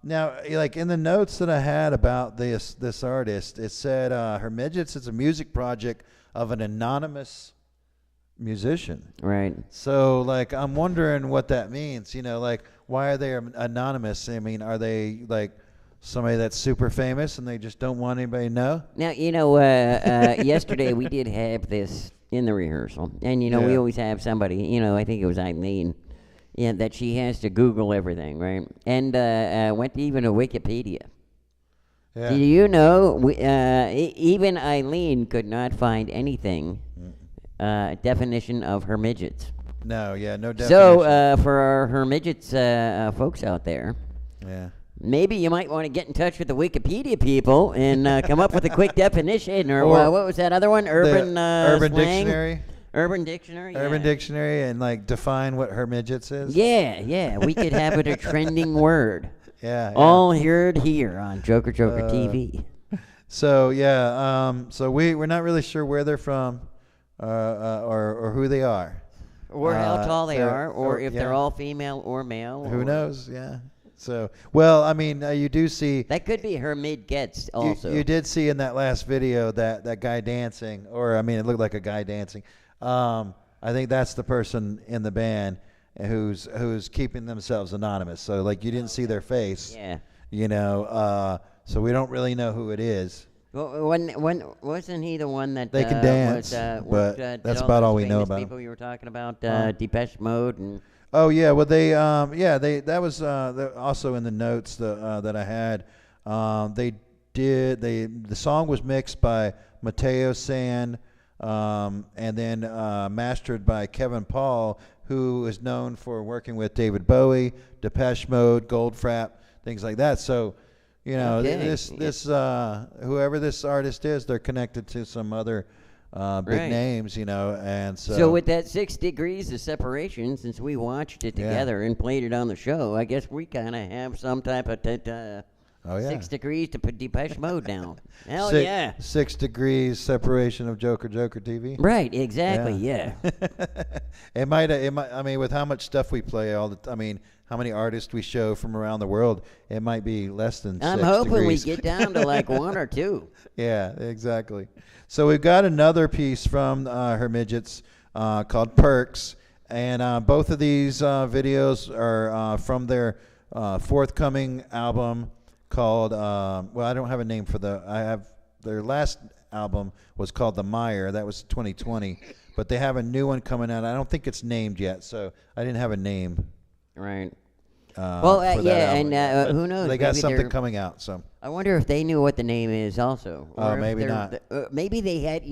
Now, like in the notes that I had about this artist, it said Hermidgets is a music project of an anonymous musician. Right. So, like, I'm wondering what that means. You know, like, why are they anonymous? I mean, are they like somebody that's super famous and they just don't want anybody to know? Now, yesterday we did have this in the rehearsal, and we always have somebody. I think it was Eileen. Yeah, that she has to Google everything, right? And went even to Wikipedia. Yeah. Do you know, even Eileen could not find anything, definition of Hermidgets. No, yeah, no definition. So, for our Hermidgets folks out there, yeah, maybe you might want to get in touch with the Wikipedia people and come up with a quick definition, or what was that other one? Urban Urban slang? Dictionary. Urban Dictionary. Urban yeah. Dictionary, and like define what Hermidgets is. Yeah, we could have it a trending word. Yeah. All heard here on JOKERJOKERtv. So yeah, so we're not really sure where they're from, or who they are, Or how tall they are, or if yeah. they're all female or male. Who knows? Yeah. So, well, I mean, you do see. That could be Hermidgets also. You did see in that last video that guy dancing, or I mean, it looked like a guy dancing. I think that's the person in the band who's keeping themselves anonymous. So, like, you didn't see their face. Yeah. So we don't really know who it is. Well, when wasn't he the one that They can dance, but that's about all we know about him. People you were talking about, Depeche Mode and. Oh yeah, well that was also in the notes that I had. The song was mixed by Mateo San, and then mastered by Kevin Paul, who is known for working with David Bowie, Depeche Mode, Goldfrapp, things like that. So, this whoever this artist is, they're connected to some other big names, and so. So with that 6 degrees of separation, since we watched it together and played it on the show, I guess we kind of have some type of 6 degrees to put Depeche Mode down. Hell yeah. 6 degrees separation of JOKERJOKERtv. Right, exactly, yeah. It might, I mean, with how much stuff we play how many artists we show from around the world, it might be less than 6 I'm degrees. hoping we get down to like 1 or 2. Yeah, exactly. So we've got another piece from Hermidgets called Perks, and both of these videos are from their forthcoming album called, well, I don't have a name for their last album was called The Mire. That was 2020, but they have a new one coming out. I don't think it's named yet, so I didn't have a name. Right. And who knows? They got something coming out, so. I wonder if they knew what the name is also. Oh, maybe not. Maybe they had,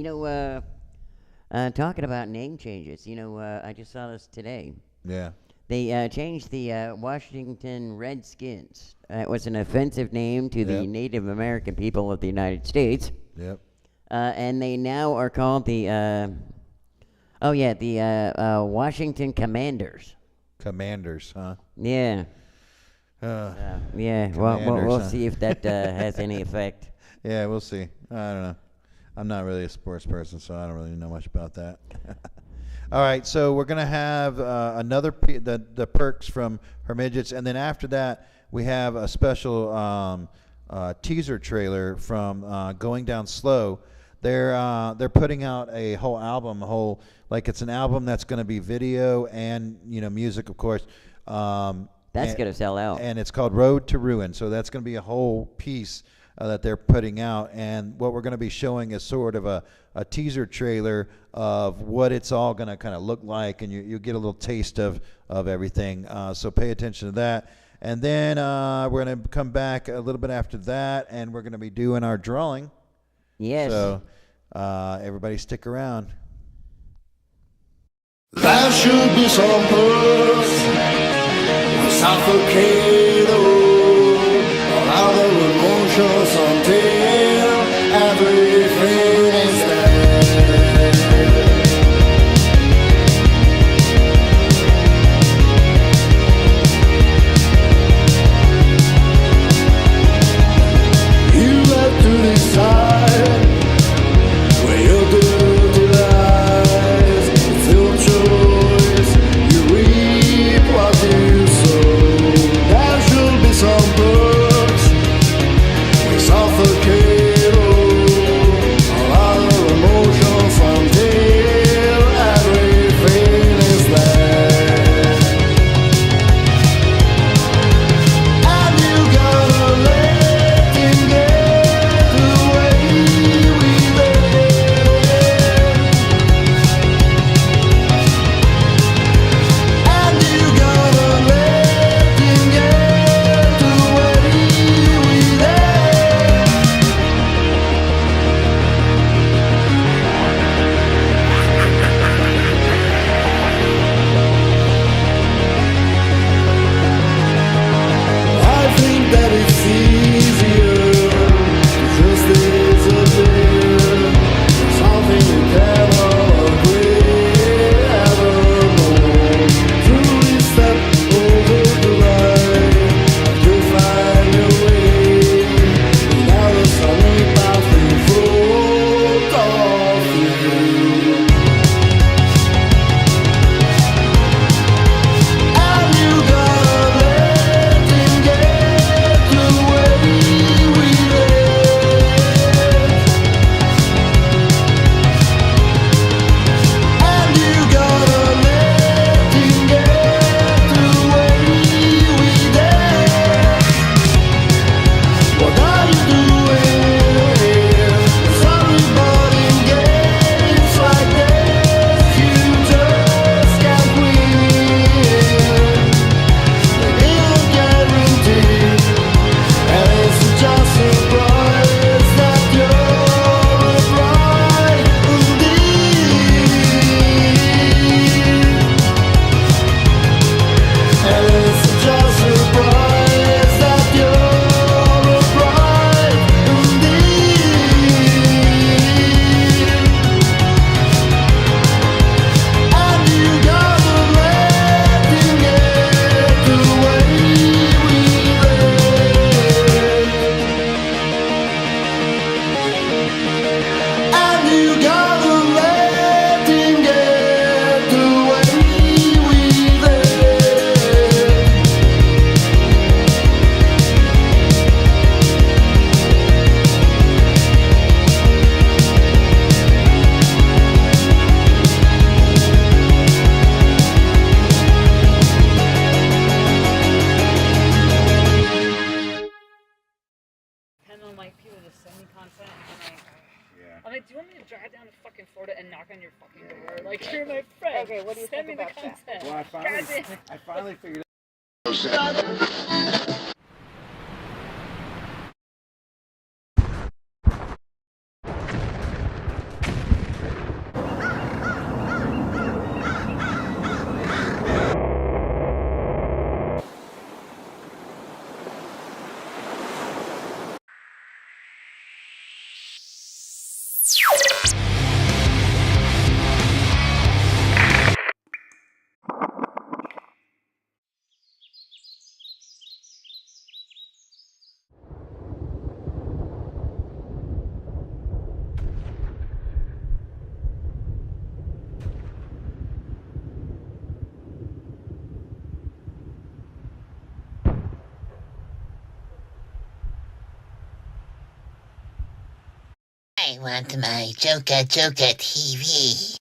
talking about name changes. I just saw this today. Yeah. They changed the Washington Redskins. It was an offensive name to the Native American people of the United States. Yep. And they now are called the Washington Commanders. Commanders, huh? Yeah. Yeah. Well, we'll see if that has any effect. Yeah, we'll see. I don't know. I'm not really a sports person, so I don't really know much about that. All right, so we're gonna have another the perks from Hermidgets, and then after that we have a special teaser trailer from Going Down Slow. They're putting out a whole album, it's an album that's going to be video and music, of course. That's going to sell out. And it's called Road to Ruin. So that's going to be a whole piece that they're putting out. And what we're going to be showing is sort of a teaser trailer of what it's all going to kind of look like, and you get a little taste of everything. So pay attention to that. And then we're going to come back a little bit after that, and we're going to be doing our drawing. Yes. So everybody stick around. There should be some birds who suffocate all other emotions until everything is dead. your fucking door. Like, you're my friend. Okay, what do you think about that? Well, I finally figured out. I want my JOKERJOKERtv.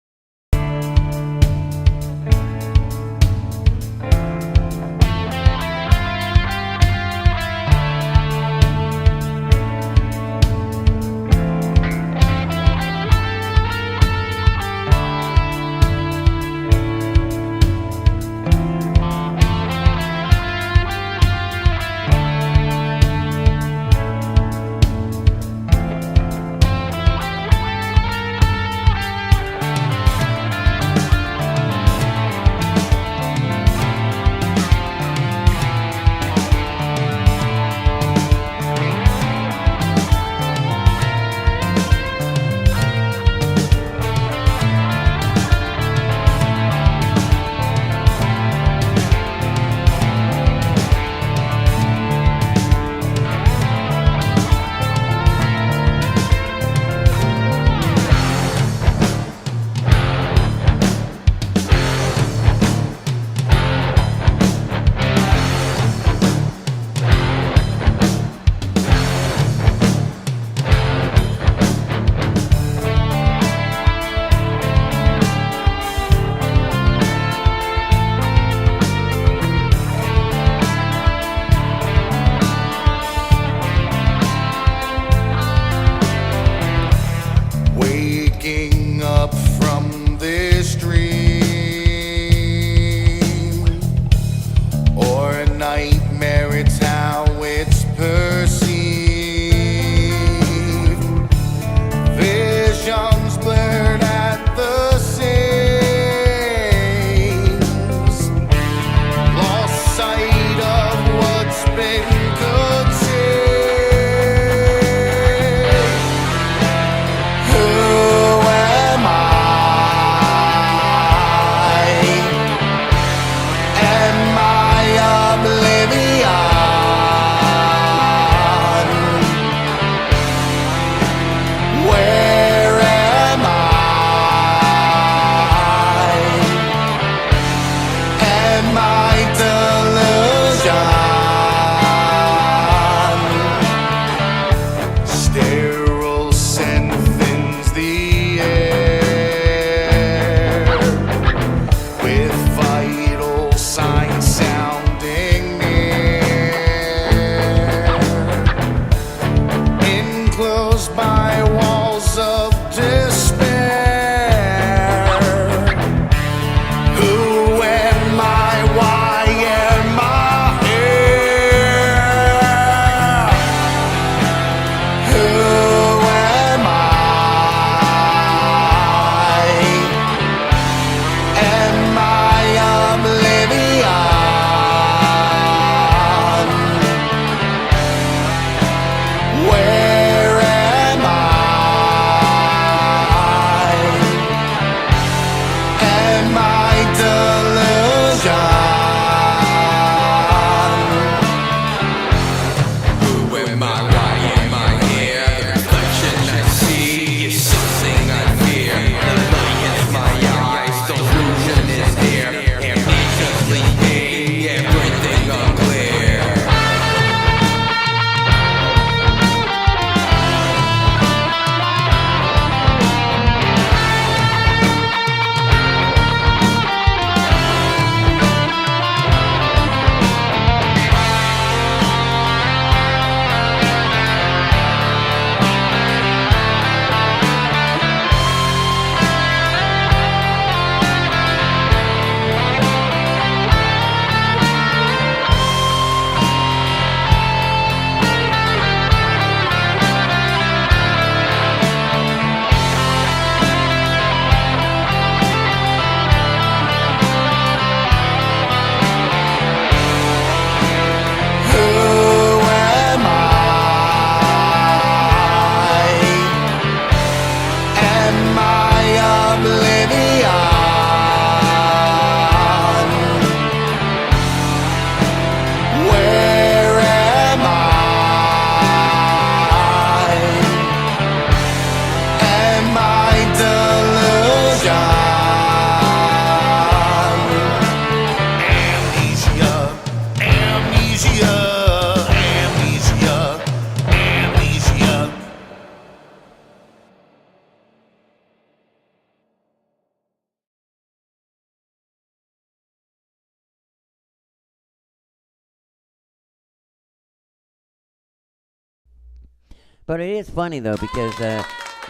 But it is funny though because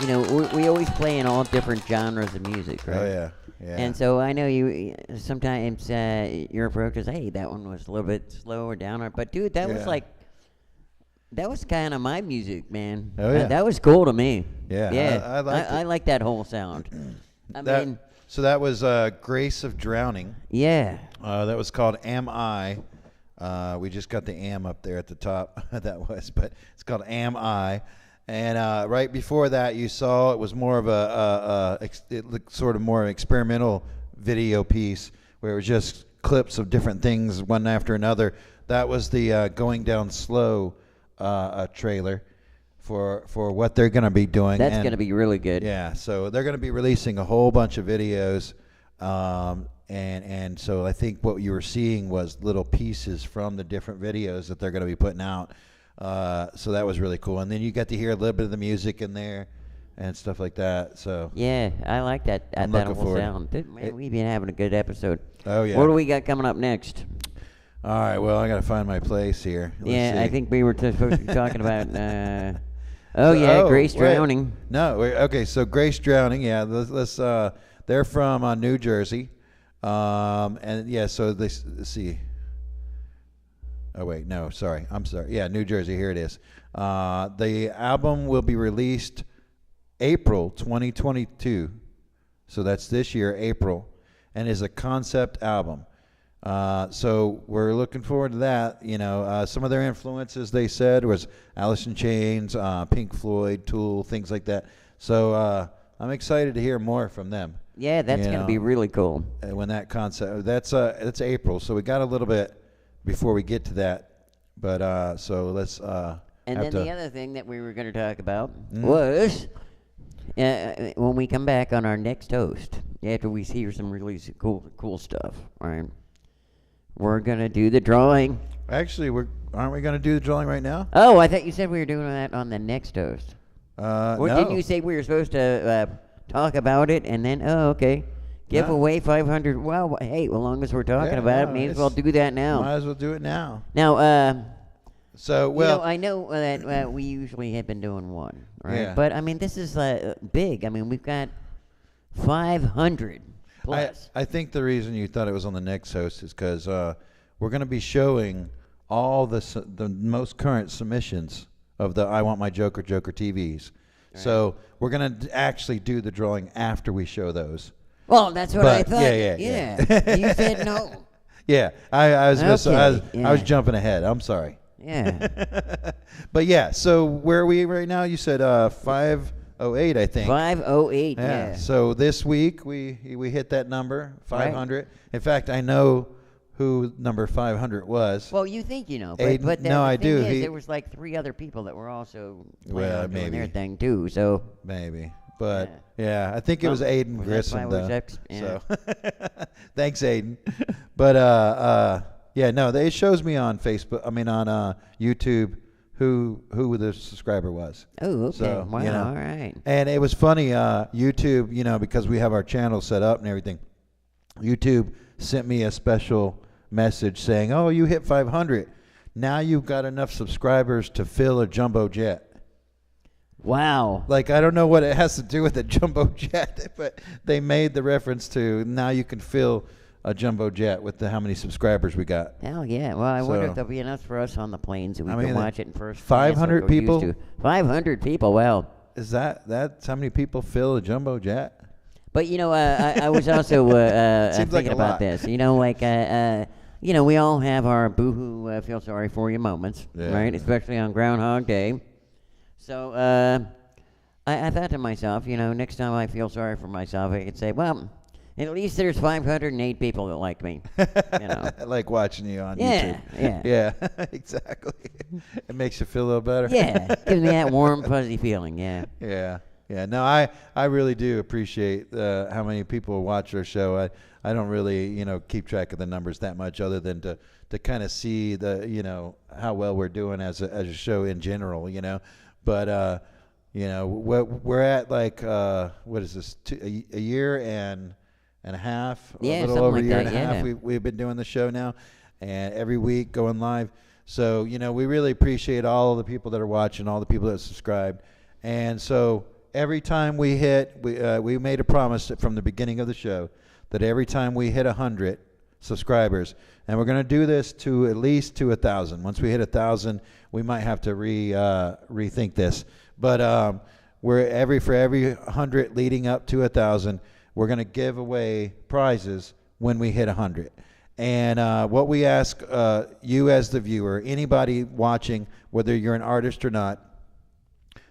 you know we always play in all different genres of music, right? Oh yeah, yeah. And so I know you sometimes your approach is, hey, that one was a little bit slower down, but dude, that was like. That was kind of my music, man. Oh yeah, that was cool to me. Yeah, yeah. I like that whole sound. I mean, so that was Grace of Drowning. Yeah. That was called Am I. We just got the am up there at the top. That was, but it's called Am I. And right before that, you saw it was more of it looked sort of more experimental video piece where it was just clips of different things one after another. That was the Going Down Slow trailer for what they're going to be doing. That's going to be really good. Yeah, so they're going to be releasing a whole bunch of videos, and so I think what you were seeing was little pieces from the different videos that they're going to be putting out. So that was really cool, and then you got to hear a little bit of the music in there and stuff like that. So yeah, I like that. I'm that looking whole forward. sound. Dude, man, we've been having a good episode. Oh yeah. What do we got coming up next? All right, well, I got to find my place here. Let's see. I think we were supposed to be talking about. Grace Drowning. Wait. No, okay. So Grace Drowning, yeah. Let's. They're from New Jersey, and yeah. So let's see. Oh wait, no, sorry. I'm sorry. Yeah, New Jersey. Here it is. The album will be released April 2022. So that's this year, April, and is a concept album. So we're looking forward to that. You know, some of their influences, they said, was Alice in Chains, Pink Floyd, Tool, things like that. So I'm excited to hear more from them. Yeah, that's going to be really cool. When that concept, that's April, so we got a little bit before we get to that. But so let's. And then the other thing that we were going to talk about was when we come back on our next host, after we hear some really cool stuff, right? We're going to do the drawing. Actually, aren't we going to do the drawing right now? Oh, I thought you said we were doing that on the next host. No. Didn't you say we were supposed to talk about it and then, okay, give away 500? Well, hey, as long as we're talking about it, may as well do that now. Might as well do it now. Now, so, well. You know, I know that we usually have been doing one, right? Yeah. But, I mean, this is big. I mean, we've got 500. I think the reason you thought it was on the next host is because we're going to be showing all the most current submissions of the I Want My Joker TVs. Right. So we're going to actually do the drawing after we show those. Well, that's what I thought. Yeah. You said no. Yeah, I was jumping ahead. I'm sorry. Yeah. But yeah, so where are we right now? You said 508, I think. 508, yeah. So this week we hit that number, 500. Right. In fact, I know who number 500 was. Well, you think you know, Aiden, but no, I do. There was like 3 other people that were also doing their thing too. So maybe, but yeah, I think it was Aiden Grissom though. So thanks, Aiden. But yeah, no, it shows me on Facebook. I mean on YouTube. Who the subscriber was. Oh, okay. So, wow, you know, all right. And it was funny, YouTube, you know, because we have our channel set up and everything, YouTube sent me a special message saying, oh, you hit 500. Now you've got enough subscribers to fill a jumbo jet. Wow. Like, I don't know what it has to do with a jumbo jet, but they made the reference to now you can fill a jumbo jet with how many subscribers we got. Hell yeah. Well, I wonder if there'll be enough for us on the planes that we can watch it in first. 500 people? 500 people, well. Is that's how many people fill a jumbo jet? But, you know, I was also thinking about this. You know, like, you know, we all have our boohoo, feel sorry for you moments, right? Especially on Groundhog Day. So I thought to myself, you know, next time I feel sorry for myself, I could say, well, at least there's 508 people that like me. You know, like watching you on YouTube. Yeah, exactly. It makes you feel a little better. Yeah, gives me that warm, fuzzy feeling. Yeah. Yeah. No, I really do appreciate how many people watch our show. I don't really, you know, keep track of the numbers that much, other than to kind of see the, you know, how well we're doing as a show in general, you know. But you know, we're at like what is this? A year and a half, a little over a year and a half. We've been doing the show now, and every week going live. So, you know, we really appreciate all of the people that are watching, all the people that subscribed. And so every time we hit, we made a promise from the beginning of the show that every time we hit 100 subscribers, and we're going to do this to at least to 1,000. Once we hit 1,000, we might have to rethink this. But for every 100 leading up to 1,000, we're going to give away prizes when we hit 100. And what we ask you as the viewer, anybody watching, whether you're an artist or not,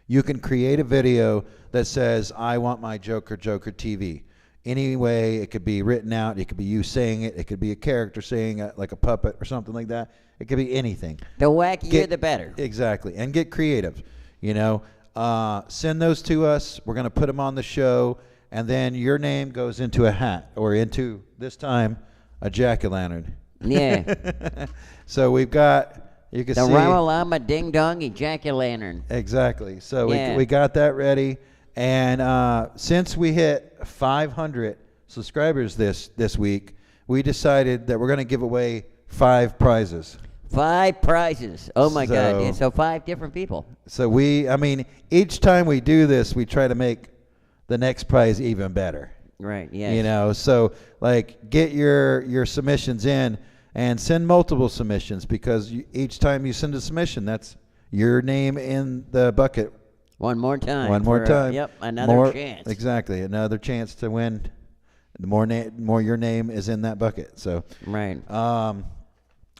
you can create a video that says, I want my Joker TV. Anyway, it could be written out, it could be you saying it, it could be a character saying it, like a puppet or something like that. It could be anything. The wackier, the better. Exactly. And get creative, you know. Send those to us. We're going to put them on the show, and then your name goes into a hat, or into, this time, a jack-o'-lantern. Yeah. So we've got, you can the see. The Ramalama Ding Dong Ejac-o'-lantern. Exactly. So yeah. we got that ready. And since we hit 500 subscribers this week, we decided that we're going to give away 5 prizes. 5 prizes. Oh, my God. Yeah, so 5 different people. So I mean, each time we do this, we try to make the next prize even better. Right, yes. You know, so, like, get your submissions in and send multiple submissions, because each time you send a submission, that's your name in the bucket. One more time. One more time. Yep, another chance. Exactly, another chance to win. The more your name is in that bucket. So right.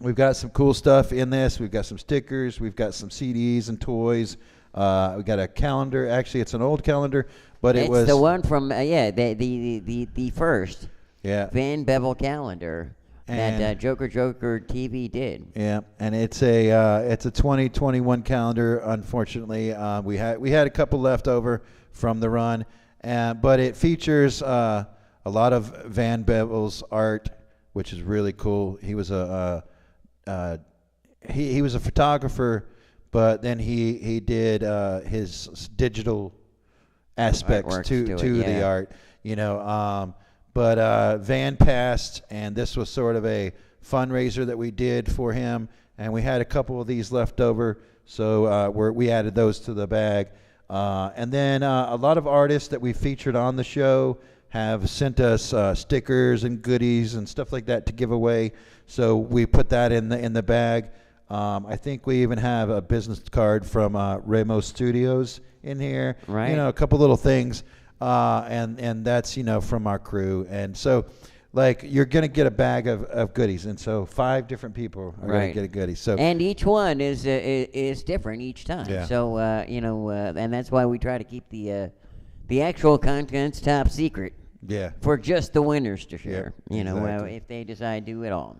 We've got some cool stuff in this. We've got some stickers. We've got some CDs and toys. We got a calendar. Actually, it's an old calendar, but it was the one from the first Van Bevel calendar that JOKERJOKERtv did. Yeah, and it's a 2021 calendar. Unfortunately, we had a couple left over from the run, but it features a lot of Van Bevel's art, which is really cool. He was he was a photographer, but then he did his digital aspects to the art, you know. But Van passed, and this was sort of a fundraiser that we did for him, and we had a couple of these left over, so we added those to the bag. And then a lot of artists that we featured on the show have sent us stickers and goodies and stuff like that to give away, so we put that in the bag. I think we even have a business card from Remo Studios in here. Right. You know, a couple little things. And that's, you know, from our crew. And so, like, you're going to get a bag of goodies. And so 5 different people are going to get a goodie. So, and each one is different each time. Yeah. So, you know, and that's why we try to keep the actual contents top secret. Yeah. For just the winners to share. Yeah, you know, exactly. if they decide to do it all.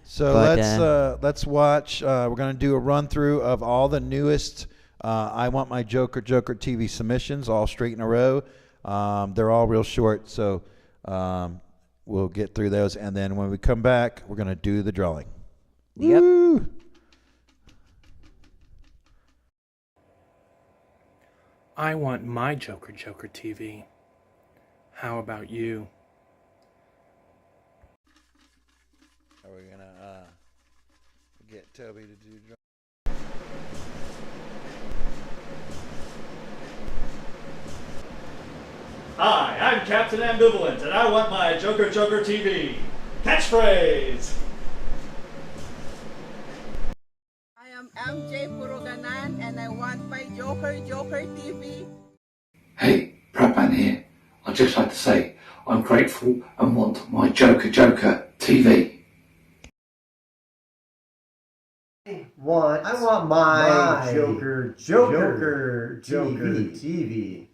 So let's watch. We're going to do a run through of all the newest I Want My Joker TV submissions, all straight in a row. They're all real short, so we'll get through those, and then when we come back, we're going to do the drawing. Yep. Woo! I want my Joker TV. How about you? Are we going to get Toby to do drawing? Hi, I'm Captain Ambivalent, and I want my Joker TV. Catchphrase! I am MJ Puroganan, and I want my Joker TV. Hey, Pratman here. I'd just like to say I'm grateful and want my Joker TV. I want my Joker TV.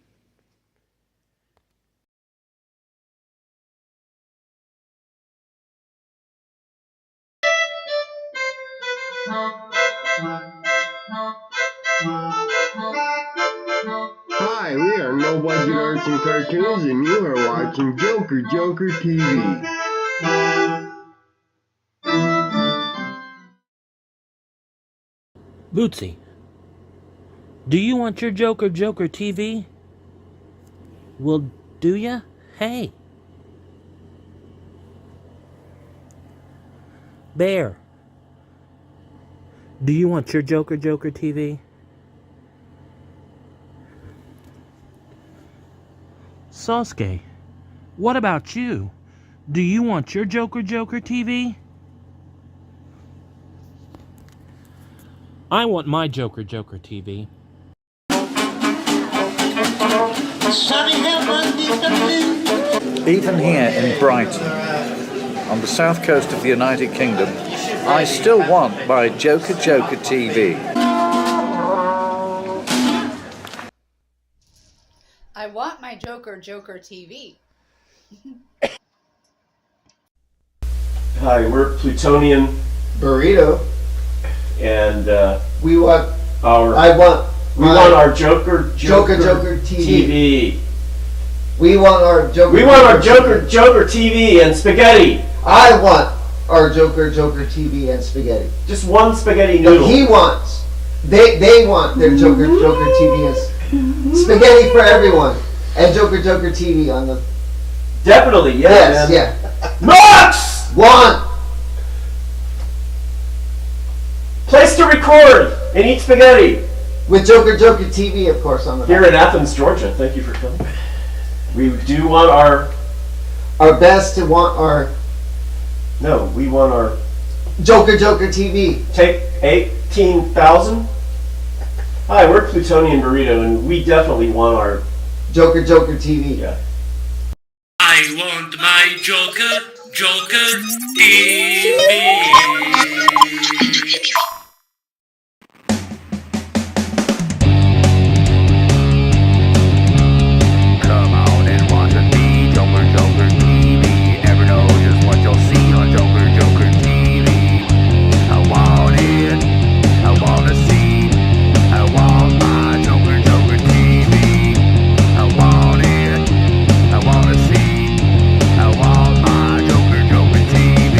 Hi, we are No Budget Arts and Cartoons, and you are watching Joker TV. Bootsy, do you want your Joker TV? Well, do ya? Hey. Bear, Do you want your Joker TV? Sasuke, what about you? Do you want your Joker TV? I want my Joker TV. Even here in Brighton, on the south coast of the United Kingdom, I still want my Joker TV. I want my Joker TV. Hi, we're Plutonian. Burrito. And we want our. I want. We want our Joker TV. We want our Joker. We want our Joker TV and spaghetti. I want our Joker TV and spaghetti. Just one spaghetti noodle. He wants. They want their Joker TV and spaghetti for everyone, and Joker TV on the. Definitely, yeah. Yes, man. yeah. Max! One. Place to record and eat spaghetti. With Joker TV, of course, on the here in Athens, Georgia. Thank you for coming. We do want our best to want our. No, we want our Joker TV. Take 18,000. Hi, we're Plutonian Burrito, and we definitely want our Joker TV. Yeah. I want my Joker TV. Come on and watch with me, Joker TV. Never know just what you'll see on Joker TV. I want it, I want to see, I want my Joker TV. I want it, I want to see, I want my Joker TV.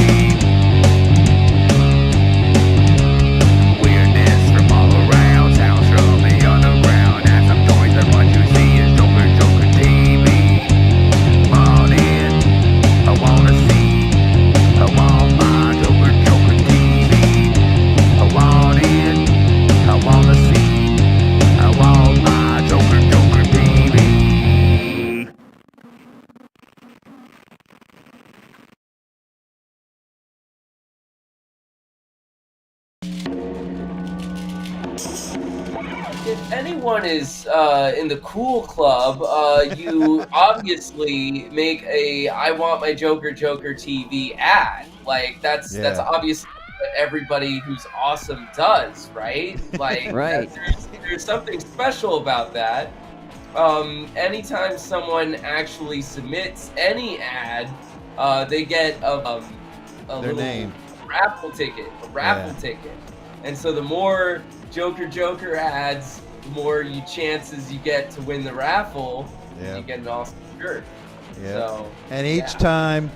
Weirdness from all around, sounds from the underground, and some joints and what you see is Joker TV. Want it, I want to see, I want my Joker TV. I want it, I want to see, I want my Joker TV. If anyone is in the cool club, you obviously make a "I want my Joker TV" ad. Like that's obviously what everybody who's awesome does, right? Like Right. There's something special about that. Anytime someone actually submits any ad, they get a Their little name. raffle ticket, ticket. And so the more Joker ads, the more chances you get to win the raffle. Yeah. You get an awesome shirt. Yeah. So, and each time,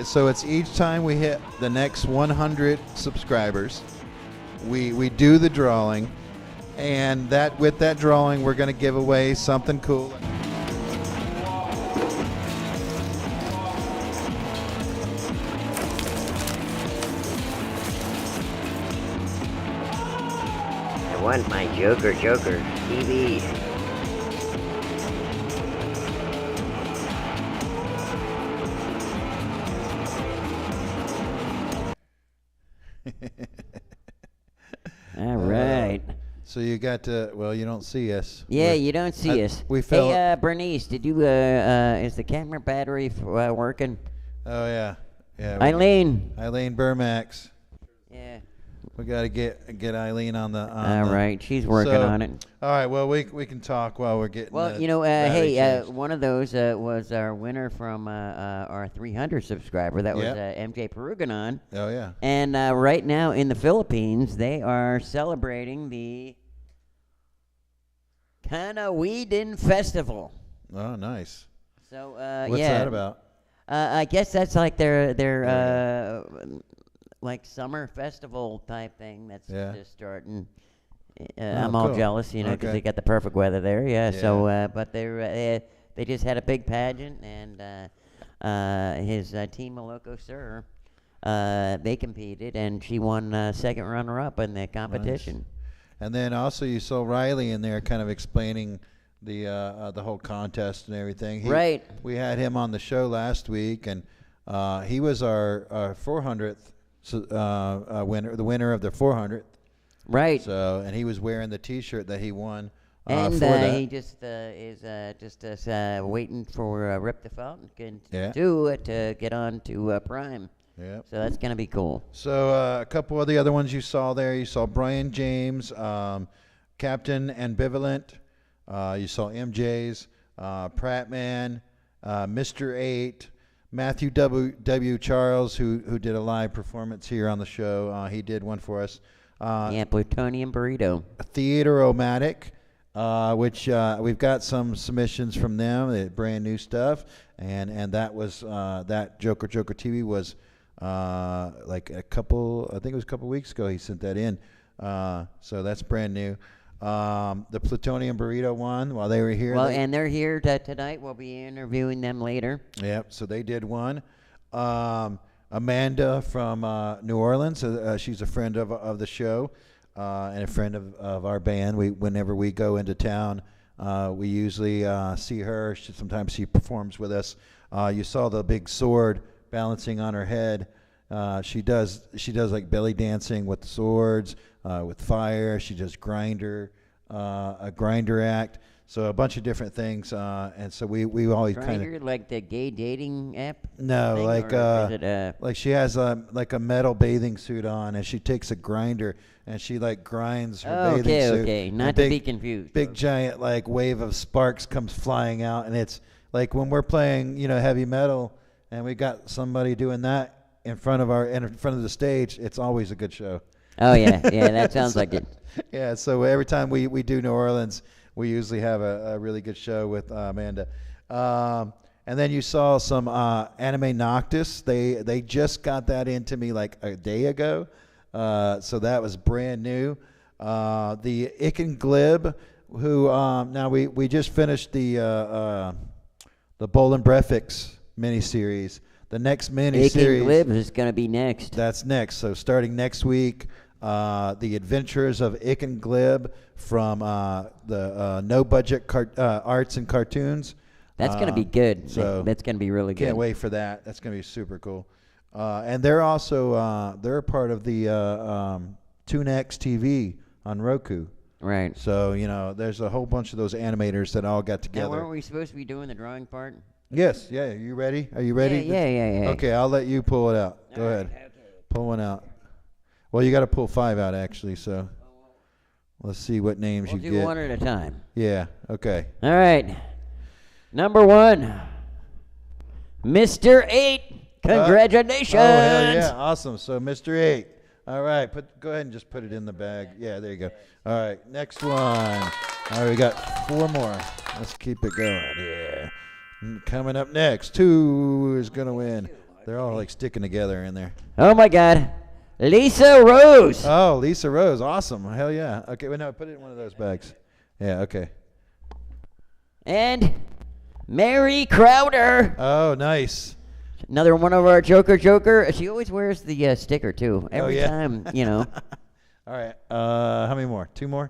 so it's each time we hit the next 100 subscribers, we do the drawing, and with that drawing, we're going to give away something cool. I want my Joker TV. All right. So you got to, well, you don't see us. Yeah, you don't see us. We fell. Hey, Bernice, did you, is the camera battery working? Oh, yeah. Yeah. Eileen Burmax. Yeah. We got to get Eileen on the. All right, she's working on it. All right, well, we can talk while we're getting. Well, hey, one of those was our winner from our 300 subscriber. That was MJ Peruganon. Oh, yeah. And right now in the Philippines, they are celebrating the Kanaweedin Festival. Oh, nice. So, what's that about? I guess that's like their like summer festival type thing that's just starting. I'm all jealous, because they got the perfect weather there. Yeah. So, but they just had a big pageant, and his team Maloko Sir they competed, and she won second runner-up in the competition. Nice. And then also you saw Riley in there kind of explaining the whole contest and everything. Right. We had him on the show last week, and he was our 400th winner, the winner of the 400th. Right. So, and he was wearing the T-shirt that he won. And for that. he just is just waiting for Rip the Fountain Yeah. to get on to Prime. Yeah. So that's gonna be cool. So a couple of the other ones you saw there, you saw Brian James, Captain Ambivalent. You saw MJ's, Pratman, Mr. 8, Matthew W. Charles, who did a live performance here on the show. He did one for us. Yeah, Plutonian Burrito. Theateromatic, which we've got some submissions from them, brand new stuff, and that was that Joker TV was like I think it was a couple weeks ago he sent that in, so that's brand new. The Plutonian Burrito one while they were here. Well, and they're here tonight. We'll be interviewing them later. Yep. So they did one. Amanda from New Orleans. She's a friend of the show and a friend of our band. Whenever we go into town, we usually see her. Sometimes she performs with us. You saw the big sword balancing on her head. She does like belly dancing with the swords, with fire. She does a grinder act. So a bunch of different things, and so we always kind of like the gay dating app. No, thing, like like she has like a metal bathing suit on, and she takes a grinder and she like grinds her bathing suit. Okay, not to be confused. Big giant like wave of sparks comes flying out, and it's like when we're playing heavy metal, and we got somebody doing that in front of the stage. It's always a good show. Oh yeah, that sounds like it. Yeah, so every time we do New Orleans, we usually have a really good show with Amanda. And then you saw some Anime Noctis. They just got that into me like a day ago. So that was brand new. The Ick and Glib, who now we just finished the Bolin Breffix miniseries. The next miniseries. Ick and Glib is going to be next. That's next. So starting next week, The Adventures of Ick and Glib from the No Budget Arts and Cartoons. That's going to be good. So that's going to be really good. Can't wait for that. That's going to be super cool. And they're also they're a part of the TuneX TV on Roku. Right. So there's a whole bunch of those animators that all got together. Now, weren't we supposed to be doing the drawing part? Yes. Yeah. Are you ready? Are you ready? Yeah. Okay, I'll let you pull it out. Go ahead. Okay. Pull one out. Well, you got to pull 5 out actually. So let's see what names We'll you do get. one at a time. Yeah. Okay. All right. Number 1, Mr. 8. Congratulations. Oh, hell yeah. Awesome. So, Mr. 8. All right. Go ahead and just put it in the bag. Yeah, there you go. All right. Next one. All right. We got 4 more. Let's keep it going. Yeah. Coming up next, 2 is going to win. They're all like sticking together in there. Oh, my God. Lisa Rose. Oh, Lisa Rose. Awesome. Hell yeah. Okay. Well, no, put it in one of those bags. Yeah. Okay. And Mary Crowder. Oh, nice. Another one of our Joker. She always wears the sticker, too. Every yeah. time, All right. How many more? 2 more?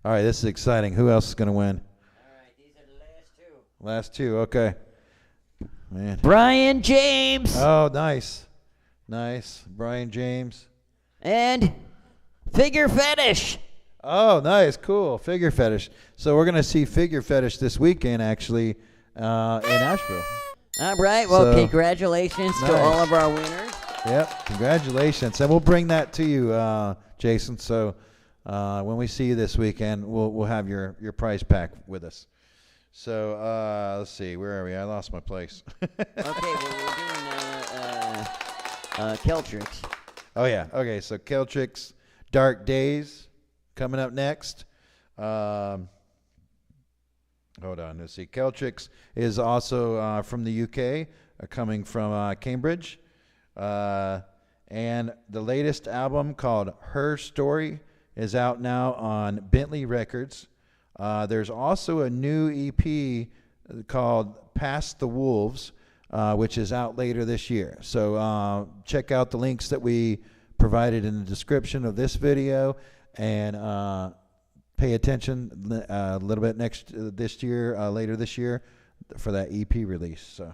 All right. This is exciting. Who else is going to win? All right. These are the last 2. Last 2. Okay. Man. Brian James. Oh, nice. Nice. Brian James. And Figure Fetish. Oh, nice. Cool. Figure Fetish. So we're going to see Figure Fetish this weekend, actually, in Asheville. All right. Well, congratulations to all of our winners. Yep. Congratulations. And we'll bring that to you, Jason. So when we see you this weekend, we'll have your prize pack with us. So let's see. Where are we? I lost my place. Okay. Well, we're doing Keltrix. Oh, yeah. Okay. So Keltrix, Dark Days. Coming up next. Hold on. Let's see. Keltrix is also from the UK, coming from Cambridge. And the latest album called Her Story is out now on Bentley Records. There's also a new EP called Past the Wolves. which is out later this year. So check out the links that we provided in the description of this video, and pay attention a little bit this year, later this year, for that EP release. So.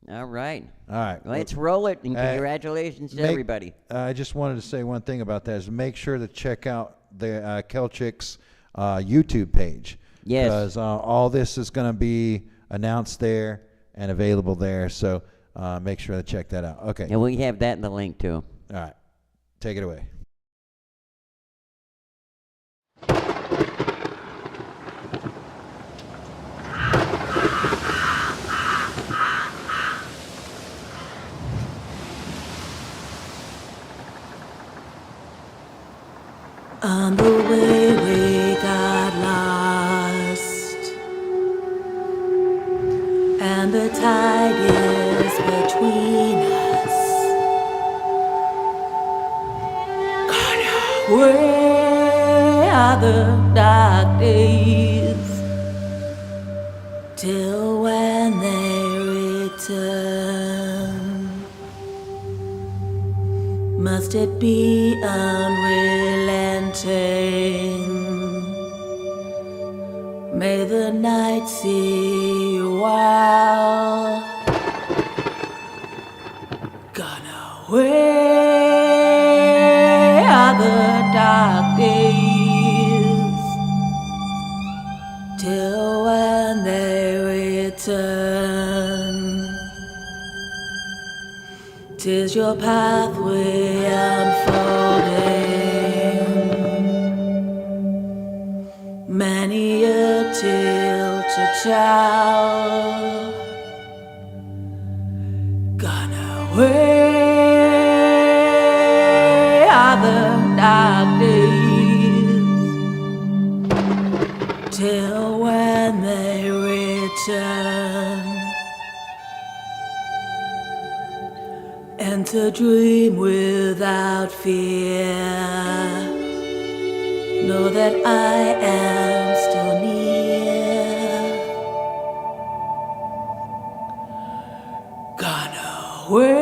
All right. All right. Let's roll it, and congratulations to everybody. I just wanted to say one thing about that is make sure to check out the Keltrix YouTube page. Yes. Because all this is going to be announced there and available there. So make sure to check that out. Okay. And we have that in the link too. All right. Take it away. On the way we got lost, and the tide is between us. Gone away are the dark days, till when they return. Must it be unrelenting? May the night see you while gone away are the dark days, till when they return. 'Tis your pathway unfolding, many a tale to tell. Gone away are the dark days, till when they return. And to dream without fear, know that I am still near. Gone away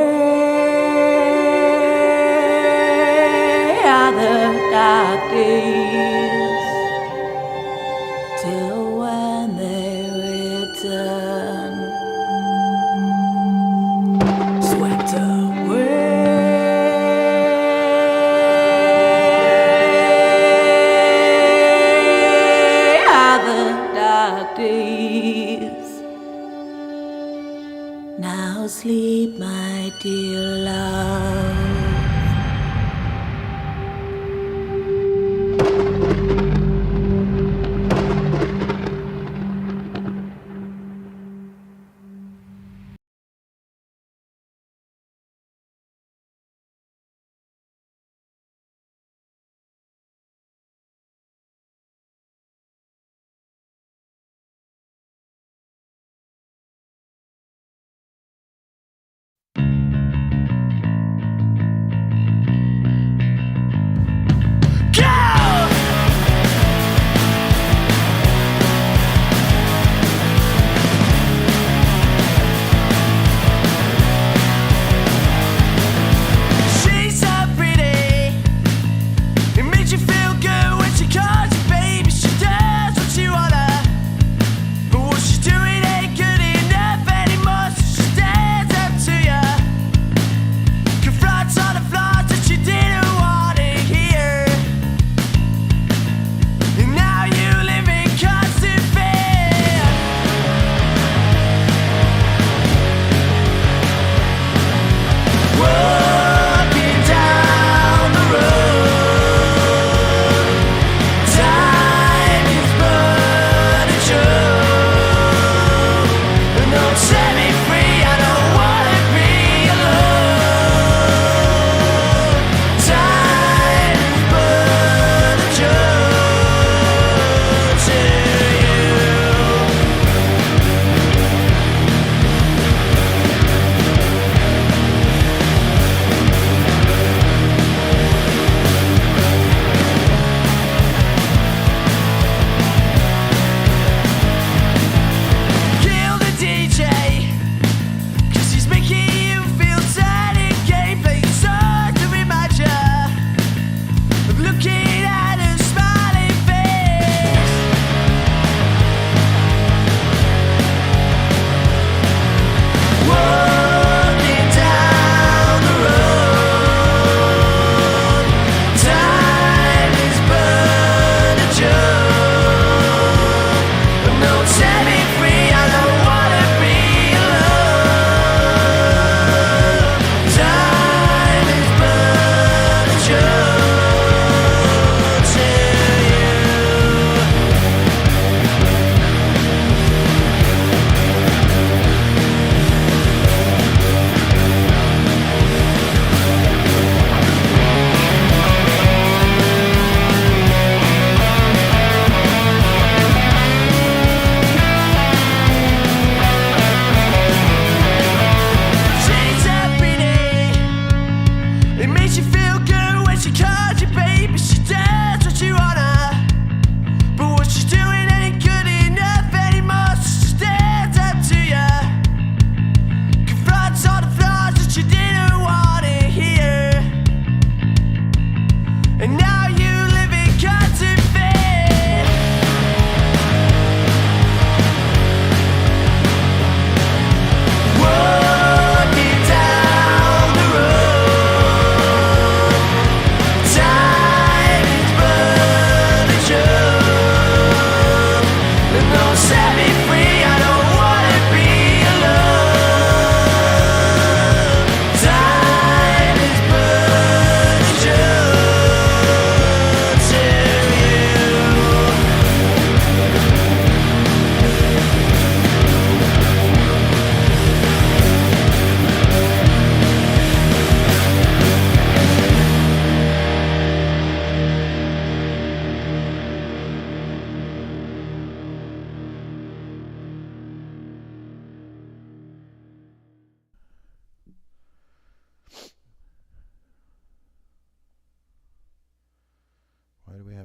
are the dark days, till when they return. Swept away are the dark days. Now sleep, my dear love.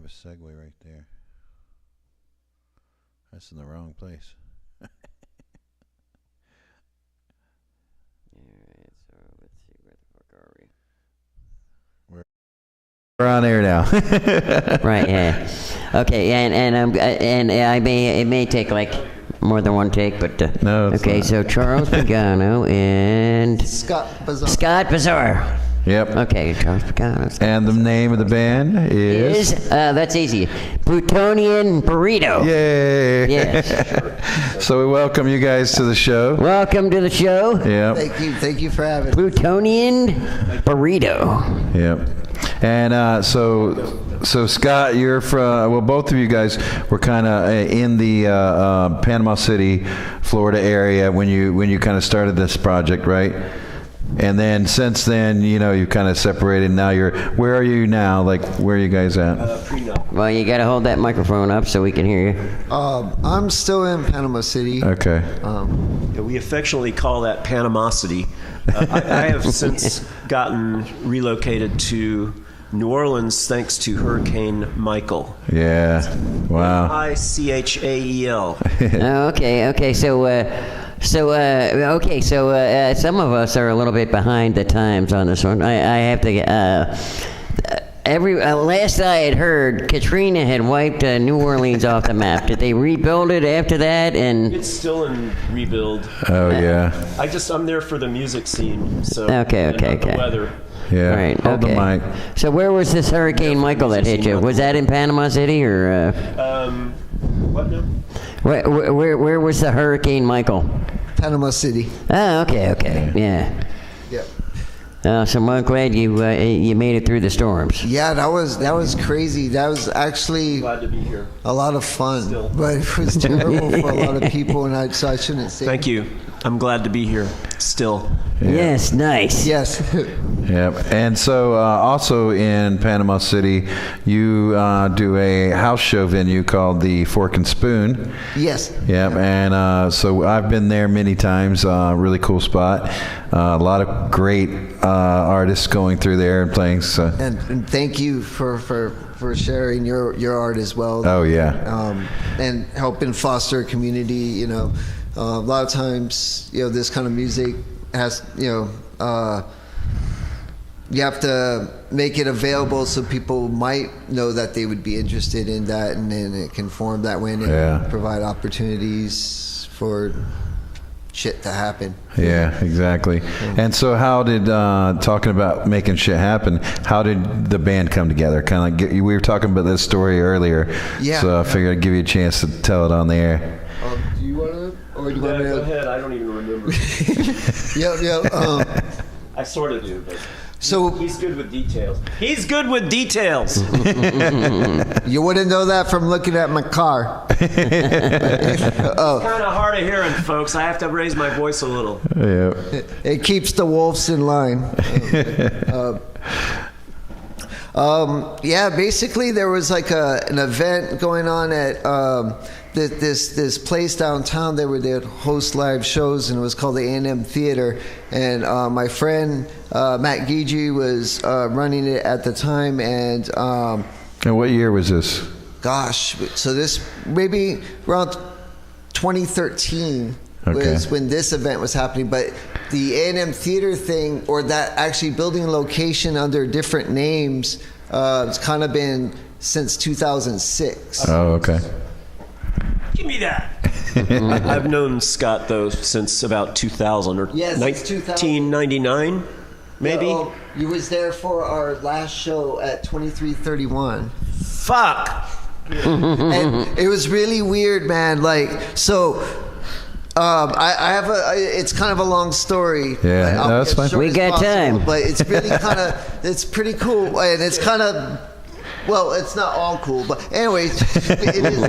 have a segue right there. That's in the wrong place. Alright, so let's see, where the fuck are we? We're on air now. Right, yeah. Okay, and it may take like more than one take, but no. Okay, not. so Charles Pagano and Scott Bazar. Scott Bazar. Yep. Okay, Charles Pagano. And the name of the band is that's easy. Plutonian Burrito. Yay! Yes. So we welcome you guys to the show. Welcome to the show. Yep. Thank you for having me. Plutonian Burrito. Yep. And so Scott, you're from, well, both of you guys were kind of in the Panama City, Florida area when you kind of started this project, right? And then since then, you know, you kind of separated. Now where are you now? Like, where are you guys at? Well, you got to hold that microphone up so we can hear you. I'm still in Panama City. Okay. Yeah, we affectionately call that Panama City. I have since gotten relocated to New Orleans thanks to Hurricane Michael. Yeah. Wow. Michael. Okay. So some of us are a little bit behind the times on this one. I have to. Last I had heard, Katrina had wiped New Orleans off the map. Did they rebuild it after that? And it's still in rebuild. Oh yeah. I'm there for the music scene. So Okay. The weather. Yeah. Right. Hold the mic. So where was this Hurricane Michael that hit you? Was that in Panama City or? What now? Where was the Hurricane Michael? Panama City. Oh, okay. Yeah. Yep. So I'm glad you made it through the storms. Yeah, that was crazy. That was actually Glad to be here. a lot of fun, but it was terrible for a lot of people, and so I shouldn't say. Thank you. I'm glad to be here still. Yeah. Yes, nice. Yes. Yep. And so also in Panama City, you do a house show venue called the Fork and Spoon. Yes. Yep. And so I've been there many times. Really cool spot. A lot of great artists going through there and playing. So. And thank you for sharing your art as well. Oh yeah. And helping foster a community. You know, a lot of times, you know, this kind of music has, you know, you have to make it available so people might know that they would be interested in that, and then it can form that way and provide opportunities for shit to happen. Yeah, exactly. And so how did, talking about making shit happen, how did the band come together? Kind of, we were talking about this story earlier. Yeah. So I figured I'd give you a chance to tell it on the air. Do you want to, or do you want me to? Go ahead. I don't even remember. I sort of do, but he's good with details. He's good with details. You wouldn't know that from looking at my car. It's kind of hard of hearing, folks. I have to raise my voice a little. Yeah. It keeps the wolves in line. Yeah, basically there was like an event going on at this place downtown. They would host live shows, and it was called the A&M Theater. And my friend Matt Gigi was running it at the time. And what year was this? Gosh, so this maybe around 2013 was when this event was happening. But the A&M Theater thing, or that actually building location under different names, it's kind of been since 2006. Oh, okay. Give me that. I've known Scott though since about 2000 or 1999, maybe. Yeah, you was there for our last show at 2331. Fuck. And it was really weird, man. Like, so I have it's kind of a long story. Yeah, no, that's fine. We got time. But it's really kind of, it's pretty cool. And it's kind of, well, it's not all cool, but anyways, it is.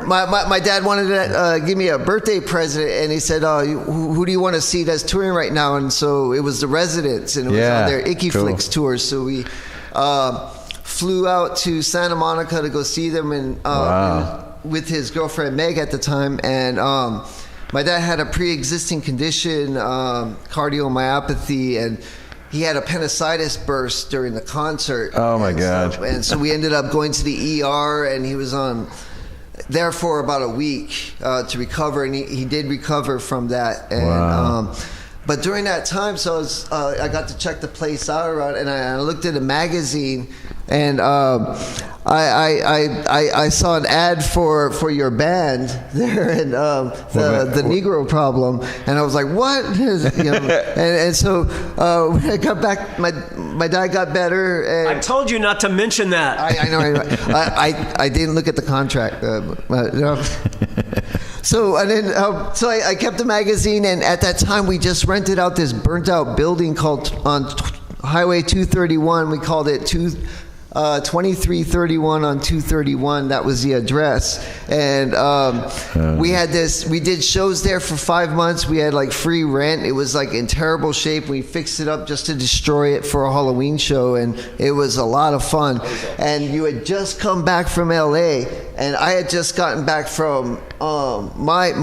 My dad wanted to give me a birthday present, and he said, who do you want to see that's touring right now? And so it was the Residents, and it was on their Icky Flicks tour. So we flew out to Santa Monica to go see them, and with his girlfriend Meg at the time. And my dad had a pre-existing condition, cardiomyopathy, and he had appendicitis burst during the concert. Oh my God! And so we ended up going to the ER, and he was on there for about a week to recover, and he did recover from that. And, wow. But during that time, so I got to check the place out around, and I looked at a magazine, and I saw an ad for your band there, and the Negro Problem, and I was like, what? And so when I got back, my dad got better. And I told you not to mention that. I know. I didn't look at the contract. So and then so I kept the magazine, and at that time we just rented out this burnt out building called on Highway 231. We called it 2331 on 231. That was the address, and we did shows there for 5 months. We had like free rent. It was like in terrible shape. We fixed it up just to destroy it for a Halloween show, and it was a lot of fun. And you had just come back from LA, and I had just gotten back from my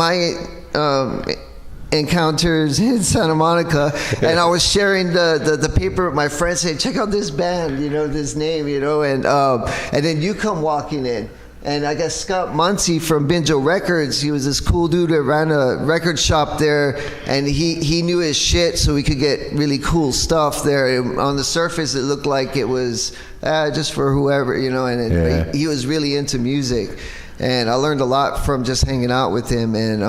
encounters in Santa Monica, and I was sharing the paper with my friends, saying, check out this band, this name, and then you come walking in, and I guess Scott Muncie from Binjo Records, he was this cool dude that ran a record shop there, and he knew his shit, so we could get really cool stuff there. On the surface it looked like it was just for whoever, and he was really into music, and I learned a lot from just hanging out with him. And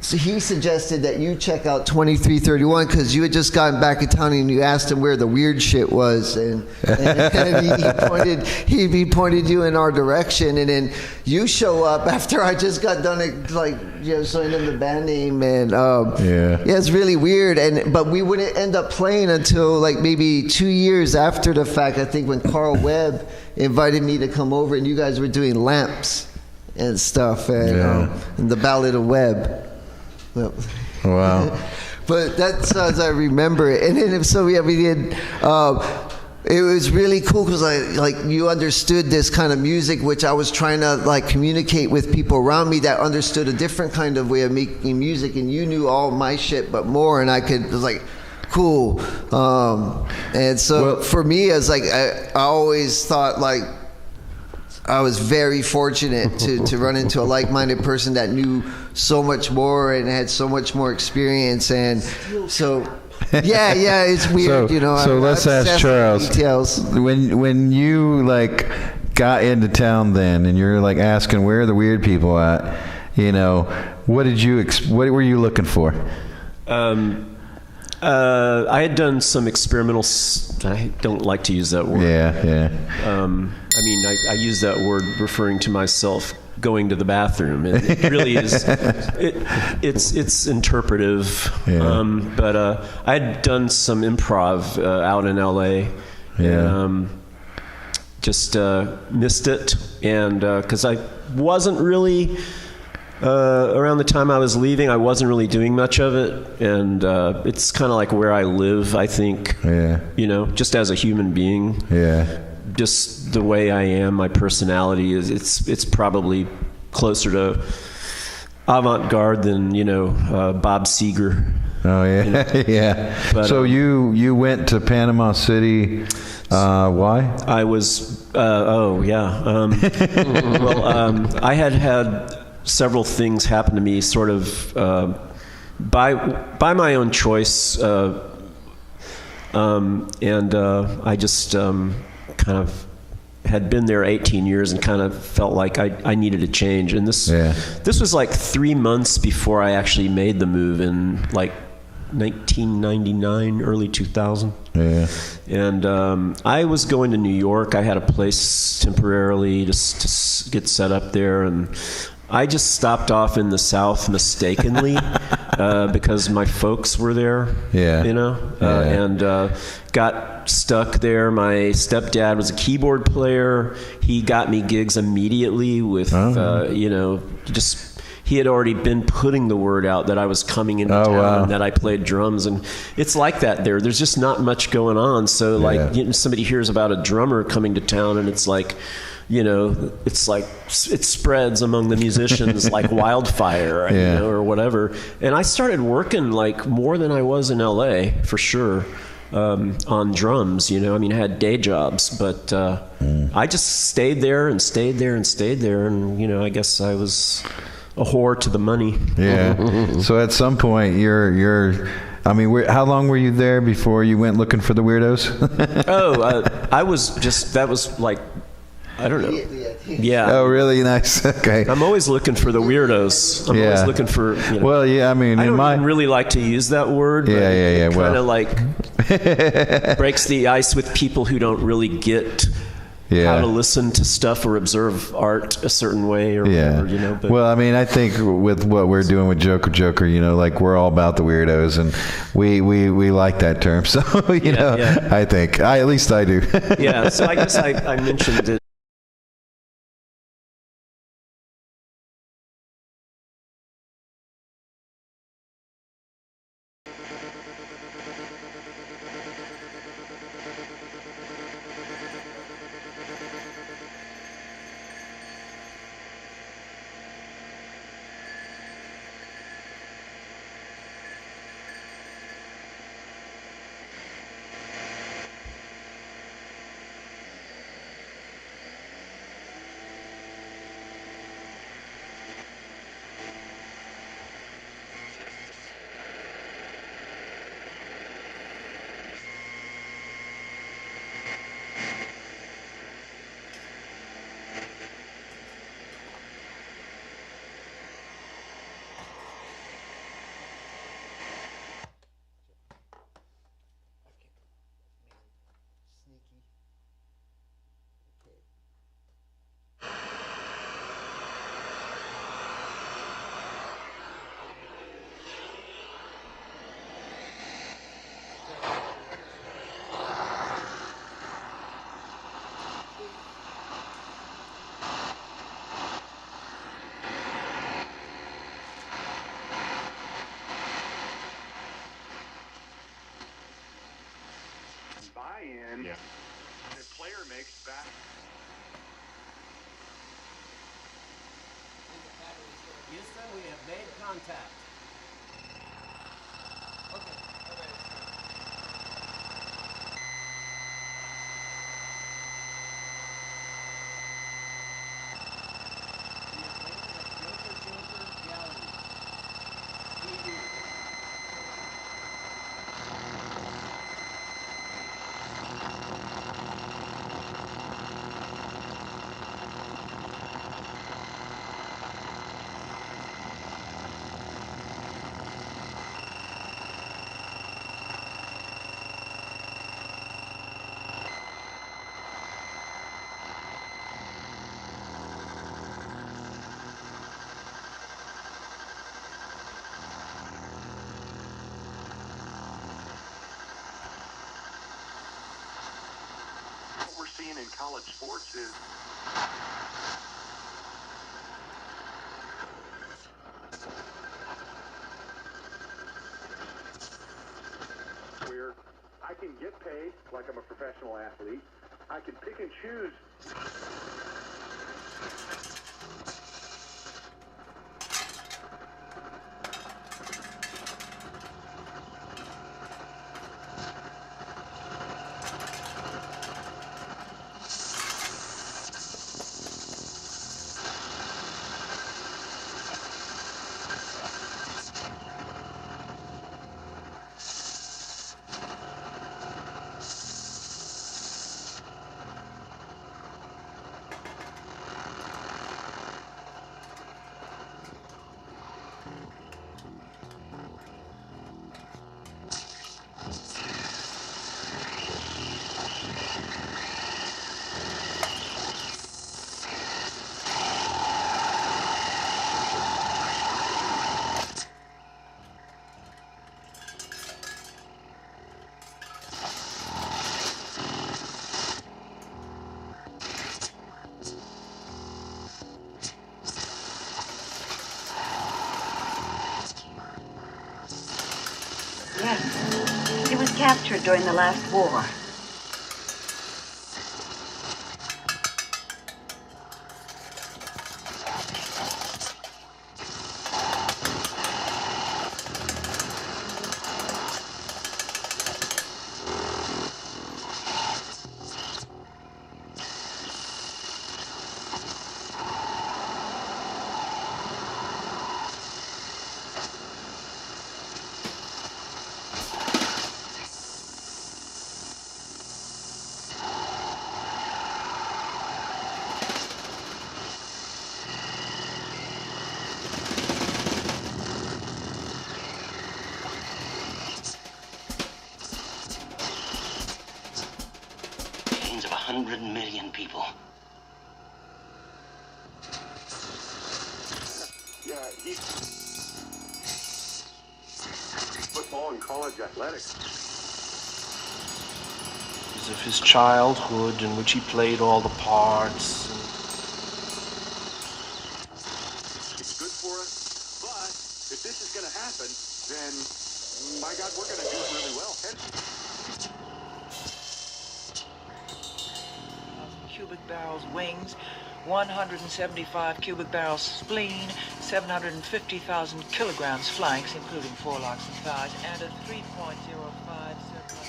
so he suggested that you check out 2331 because you had just gotten back in town, and you asked him where the weird shit was, and he pointed you in our direction, and then you show up after I just got done showing him the band name, and it's really weird. But we wouldn't end up playing until like maybe 2 years after the fact. I think when Carl Webb invited me to come over, and you guys were doing lamps and stuff, and the Ballad of Webb. Wow. But that's as I remember it. And then we did. It was really cool because you understood this kind of music, which I was trying to communicate with people around me that understood a different kind of way of making music, and you knew all my shit but more, and it was like cool. And so for me, as I always thought I was very fortunate to run into a like-minded person that knew so much more and had so much more experience, and so it's weird, So let's ask Charles. Details. When you got into town then, and you're asking where are the weird people at, what were you looking for? I had done some experimental. I don't like to use that word. Yeah. I use that word referring to myself going to the bathroom. It really is. It's interpretive. Yeah. But I had done some improv out in LA. Yeah. And, just missed it, and because I wasn't really. Around the time I was leaving, I wasn't really doing much of it, and it's kind of like where I live, I think. Yeah. Just as a human being. Yeah. Just the way I am, my personality it's probably closer to avant-garde than Bob Seger. Oh yeah, yeah. But, so you went to Panama City. Why? I was. Well, I had several things happen to me sort of by my own choice, and I just kind of had been there 18 years and kind of felt like I needed a change. And this was 3 months before I actually made the move in 1999, early 2000. Yeah. And I was going to New York. I had a place temporarily just to get set up there, and I just stopped off in the South mistakenly because my folks were there. Yeah. And got stuck there. My stepdad was a keyboard player. He got me gigs immediately with, he had already been putting the word out that I was coming into town and that I played drums. And it's like that there. There's just not much going on. So somebody hears about a drummer coming to town, and it's like, it's like it spreads among the musicians like wildfire, or whatever. And I started working more than I was in LA, for sure. on drums. You know, I mean, I had day jobs, but I just stayed there and stayed there and stayed there, and you know, I guess I was a whore to the money. Yeah. So at some point, I mean, how long were you there before you went looking for the weirdos? I was just, that was like, I don't know. Yeah. Oh, really? Nice. Okay. I'm always looking for the weirdos. I'm always looking for, you know. Well, yeah, I mean, I don't even really like to use that word. But it kind of like breaks the ice with people who don't really get how to listen to stuff or observe art a certain way or whatever, you know. But well, I mean, I think with what we're doing with Joker, you know, like we're all about the weirdos, and we like that term. So, you know, I think, at least I do. Yeah, so I guess I mentioned it. buy-in, the player makes back. Houston, we have made contact. Seeing in college sports is where I can get paid like I'm a professional athlete. I can pick and choose. Yes. It was captured during the last war. 100 million people. Yeah, he's football and college athletics. Of his childhood in which he played all the parts. It's good for us, but if this is going to happen, then by God, we're going to do it really well. Cubic barrels wings, 175 cubic barrels spleen, 750,000 kilograms flanks, including forelocks and thighs, and a 3.05 circular.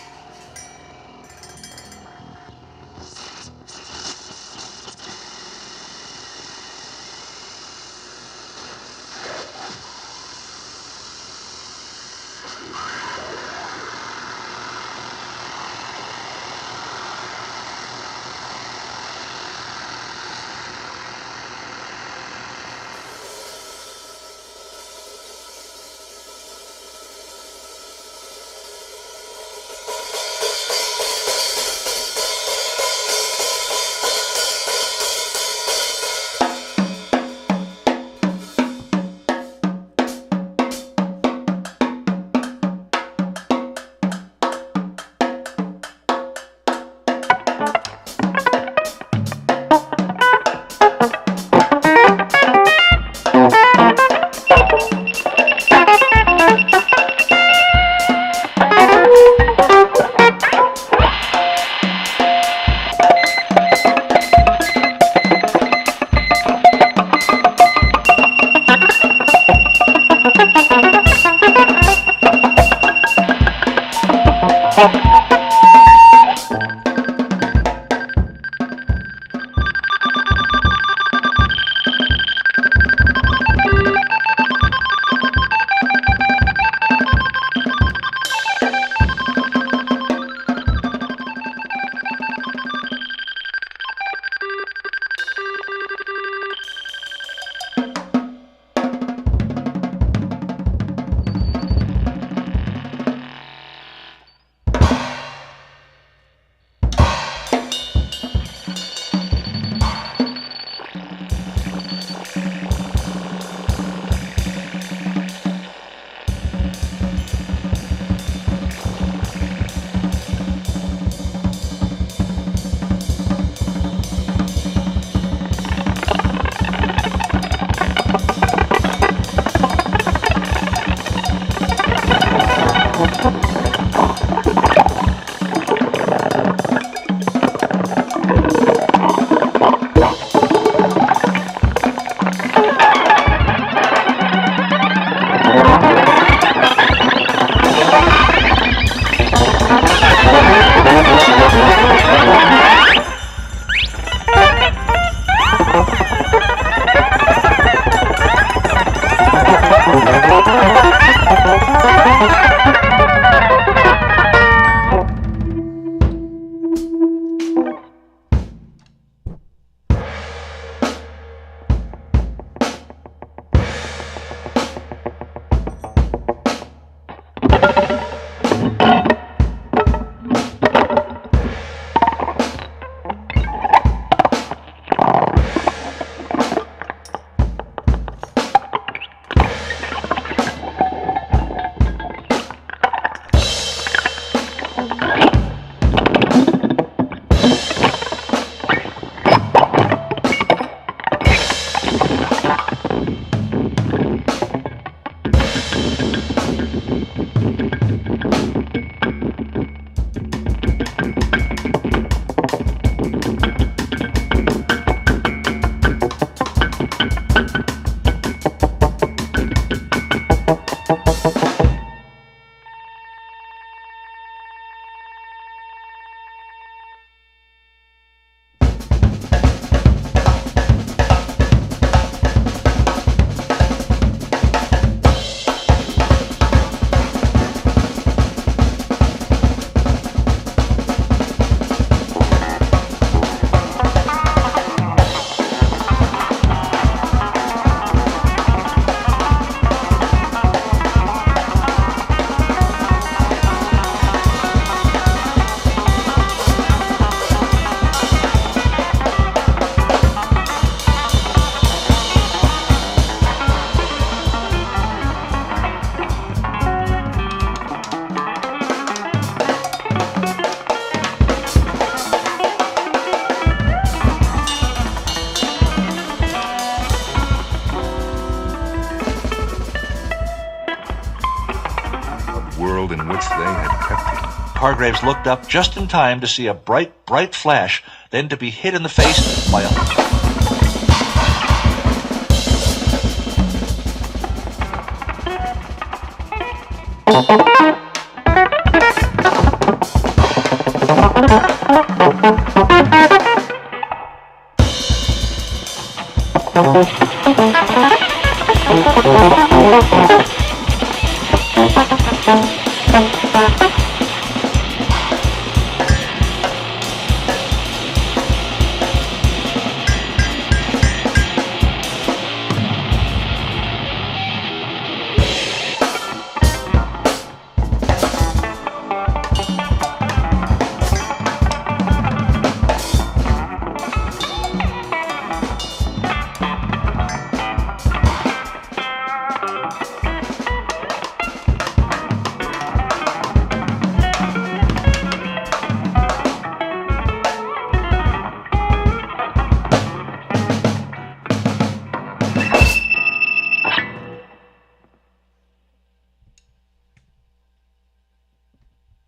world in which they had kept him. Hargraves looked up just in time to see a bright, bright flash, then to be hit in the face by a...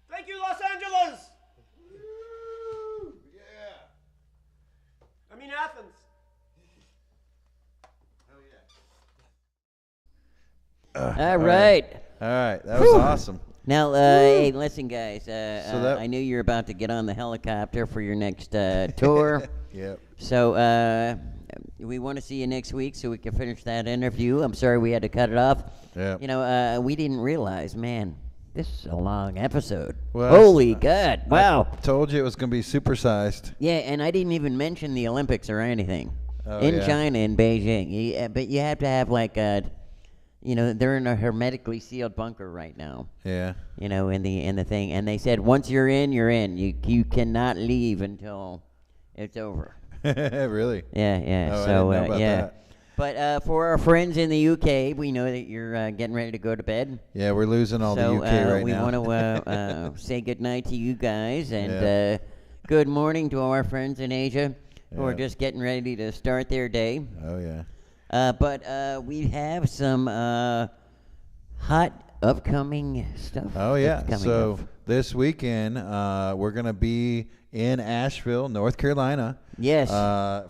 Thank you, Los Angeles! I mean Athens. All right. All right. That was awesome. Now, hey, listen, guys. I knew you were about to get on the helicopter for your next tour. Yep. So we want to see you next week so we can finish that interview. I'm sorry we had to cut it off. Yeah. You know, we didn't realize, man, this is a long episode. Well, Holy God. Wow. I told you it was going to be supersized. Yeah, and I didn't even mention the Olympics or anything. In China, in Beijing. But you have to have, like, you know, they're in a hermetically sealed bunker right now. Yeah. You know, in the thing. And they said, once you're in, you're in. You cannot leave until it's over. Really? Yeah. Oh, So, I didn't know about that. But for our friends in the UK, we know that you're getting ready to go to bed. Yeah, we're losing all the UK right we now. want to say good night to you guys and good morning to all our friends in Asia who are just getting ready to start their day. Oh, yeah. But we have some hot upcoming stuff. Oh, yeah. that's coming So up. this weekend, we're going to be in Asheville, North Carolina. Yes.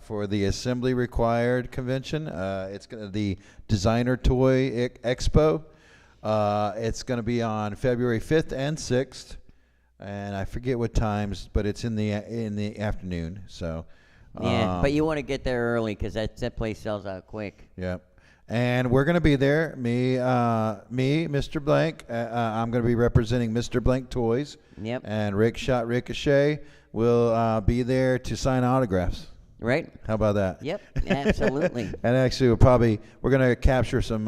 For the Assembly Required Convention. It's the Designer Toy Expo. It's going to be on February 5th and 6th. And I forget what times, but it's in the afternoon. So yeah, but you want to get there early because that place sells out quick. Yep. And we're going to be there. Me, Mr. Blank. I'm going to be representing Mr. Blank Toys. Yep. And Rick Shot Ricochet will be there to sign autographs. Right. How about that? Yep, absolutely. And actually, we're going to capture some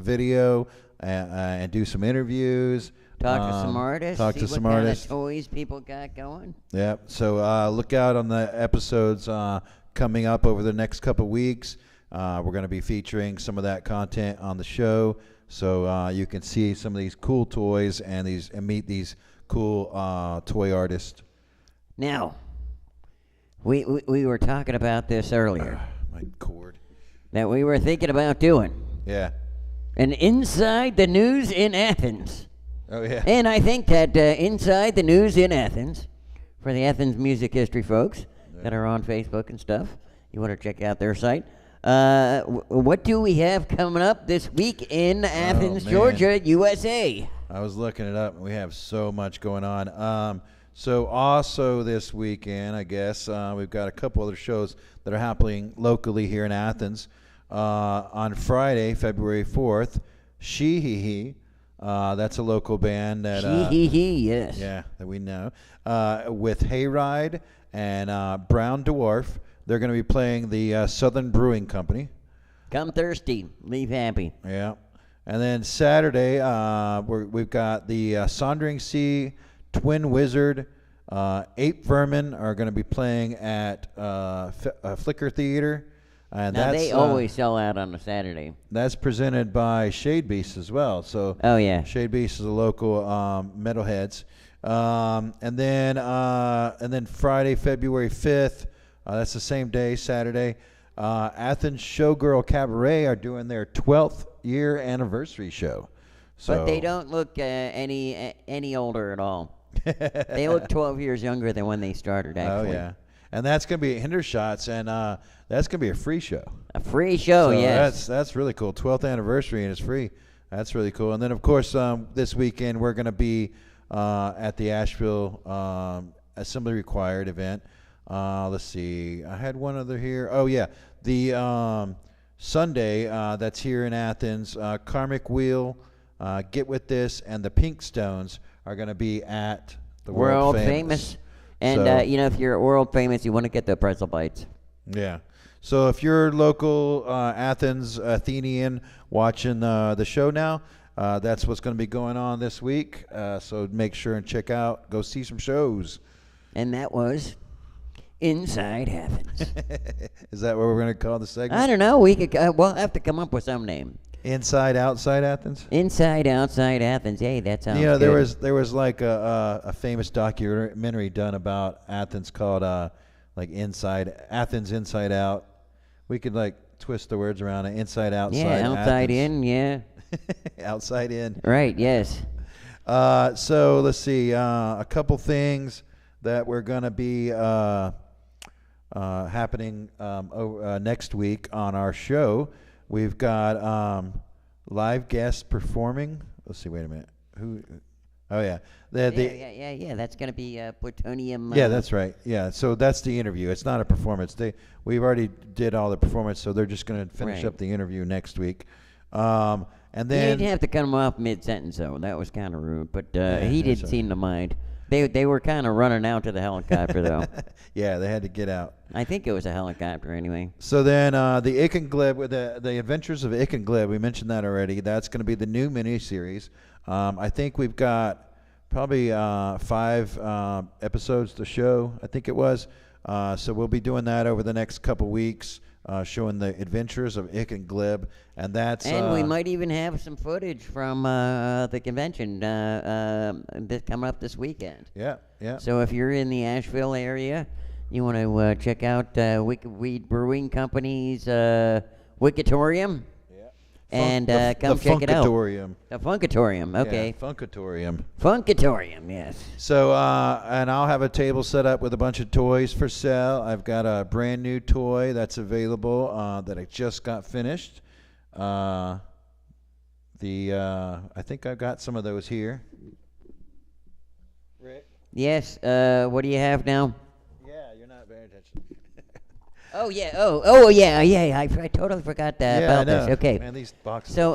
video and do some interviews. Talk to some artists. Talk see to what some kind artists. of toys people got going. Yep. So look out on the episodes coming up over the next couple weeks. We're going to be featuring some of that content on the show, so you can see some of these cool toys and meet these cool toy artists. Now, we were talking about this earlier. My cord. That we were thinking about doing. Yeah. An Inside the News in Athens. Oh, yeah. And I think that Inside the News in Athens, for the Athens music history folks that are on Facebook and stuff, you want to check out their site. What do we have coming up this week in Athens, Georgia, USA? I was looking it up, and we have so much going on. So also this weekend, I guess, we've got a couple other shows that are happening locally here in Athens. On Friday, February 4th, She-Hee-Hee. That's a local band that She-Hee-Hee, yes. Yeah, that we know. With Hayride and Brown Dwarf. They're going to be playing the Southern Brewing Company. Come thirsty, leave happy. Yeah. And then Saturday, we've got the Sondering Sea, Twin Wizard, Ape Vermin are going to be playing at Flicker Theater. And now they always sell out on a Saturday. That's presented by Shade Beast as well. So oh yeah, Shade Beast is a local metalheads. And then Friday, February 5th. That's the same day, Saturday. Athens Showgirl Cabaret are doing their 12th year anniversary show. So But they don't look any older at all. They look 12 years younger than when they started, actually. Oh, yeah. And that's going to be at Hindershots, and that's going to be a free show. A free show, so yes. That's really cool. 12th anniversary, and it's free. That's really cool. And then, of course, this weekend we're going to be at the Asheville Assembly Required event. Let's see. I had one other here. Oh, yeah. The Sunday that's here in Athens, Karmic Wheel, Get With This, and the Pink Stones are going to be at the World Famous. And, So- if you're world famous, you want to get the pretzel bites. Yeah. So if you're local Athenian watching the show now, that's what's going to be going on this week. So make sure and go see some shows. And that was Inside Athens. Is that what we're going to call the segment? I don't know. We'll have to come up with some name. Inside Outside Athens? Inside Outside Athens. Hey, that sounds good. there was like a famous documentary done about Athens called like Athens Inside Out. We could like twist the words around it. Inside Outside. Yeah, outside Athens. in, yeah. Outside in. Right, yes. So let's see. A couple things that we're going to be happening next week on our show. We've got live guests performing. Let's see. Wait a minute. Who? Oh yeah. Yeah. That's gonna be Plutonian. Yeah, that's right. Yeah. So that's the interview. It's not a performance. We've already did all the performance, so they're just gonna finish up the interview next week. And then you didn't have to cut him off mid-sentence, though. That was kind of rude, but he that's didn't seem to mind. They were kind of running out to the helicopter, though. Yeah, they had to get out. I think it was a helicopter, anyway. So then the Ick and Glib, with the Adventures of Ick and Glib, we mentioned that already. That's going to be the new miniseries. I think we've got probably 5 episodes to show, I think it was. So we'll be doing that over the next couple weeks, showing the Adventures of Ick and Glib. And that's... And we might even have some footage from the convention coming up this weekend. Yeah. So if you're in the Asheville area, you want to check out Wicked Weed Brewing Company's Wickatorium. And come check it out. The Funkatorium, okay. Yeah, Funkatorium. Funkatorium, yes. So, and I'll have a table set up with a bunch of toys for sale. I've got a brand new toy that's available that I just got finished. I think I've got some of those here. Rick? Yes, what do you have now? Yeah, you're not paying attention. Oh yeah. Oh yeah. I totally forgot about this. Okay. Man, these boxes. So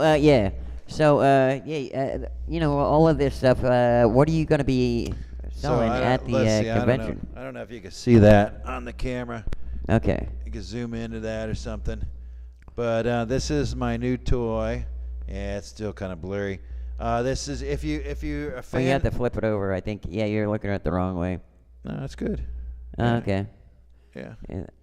all of this stuff. What are you going to be selling at the convention? I don't know if you can see that on the camera. Okay. You can zoom into that or something. But this is my new toy. Yeah, it's still kind of blurry. This is if you're a fan. You have to flip it over. I think. Yeah, you're looking at it the wrong way. No, that's good. Okay. Yeah.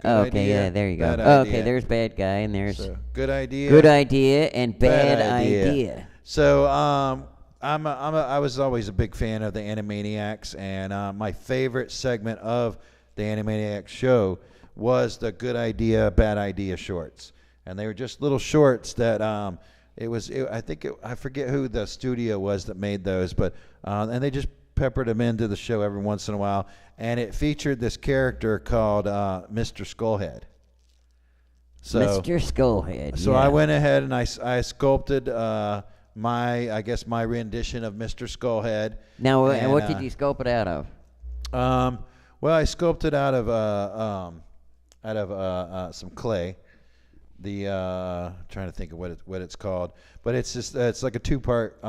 Oh, okay, yeah, there you go. Okay, there's bad guy, and there's good idea. Good idea and bad idea. So I was always a big fan of the Animaniacs, and my favorite segment of the Animaniacs show was the good idea, bad idea shorts, and they were just little shorts that I forget who the studio was that made those, but and they just peppered them into the show every once in a while, and it featured this character called Mr. Skullhead. So, Mr. Skullhead. So I went ahead and I sculpted my rendition of Mr. Skullhead. Now, and what did you sculpt it out of? Well, I sculpted out of some clay. Trying to think of what it's called, but it's just it's like a 2-part.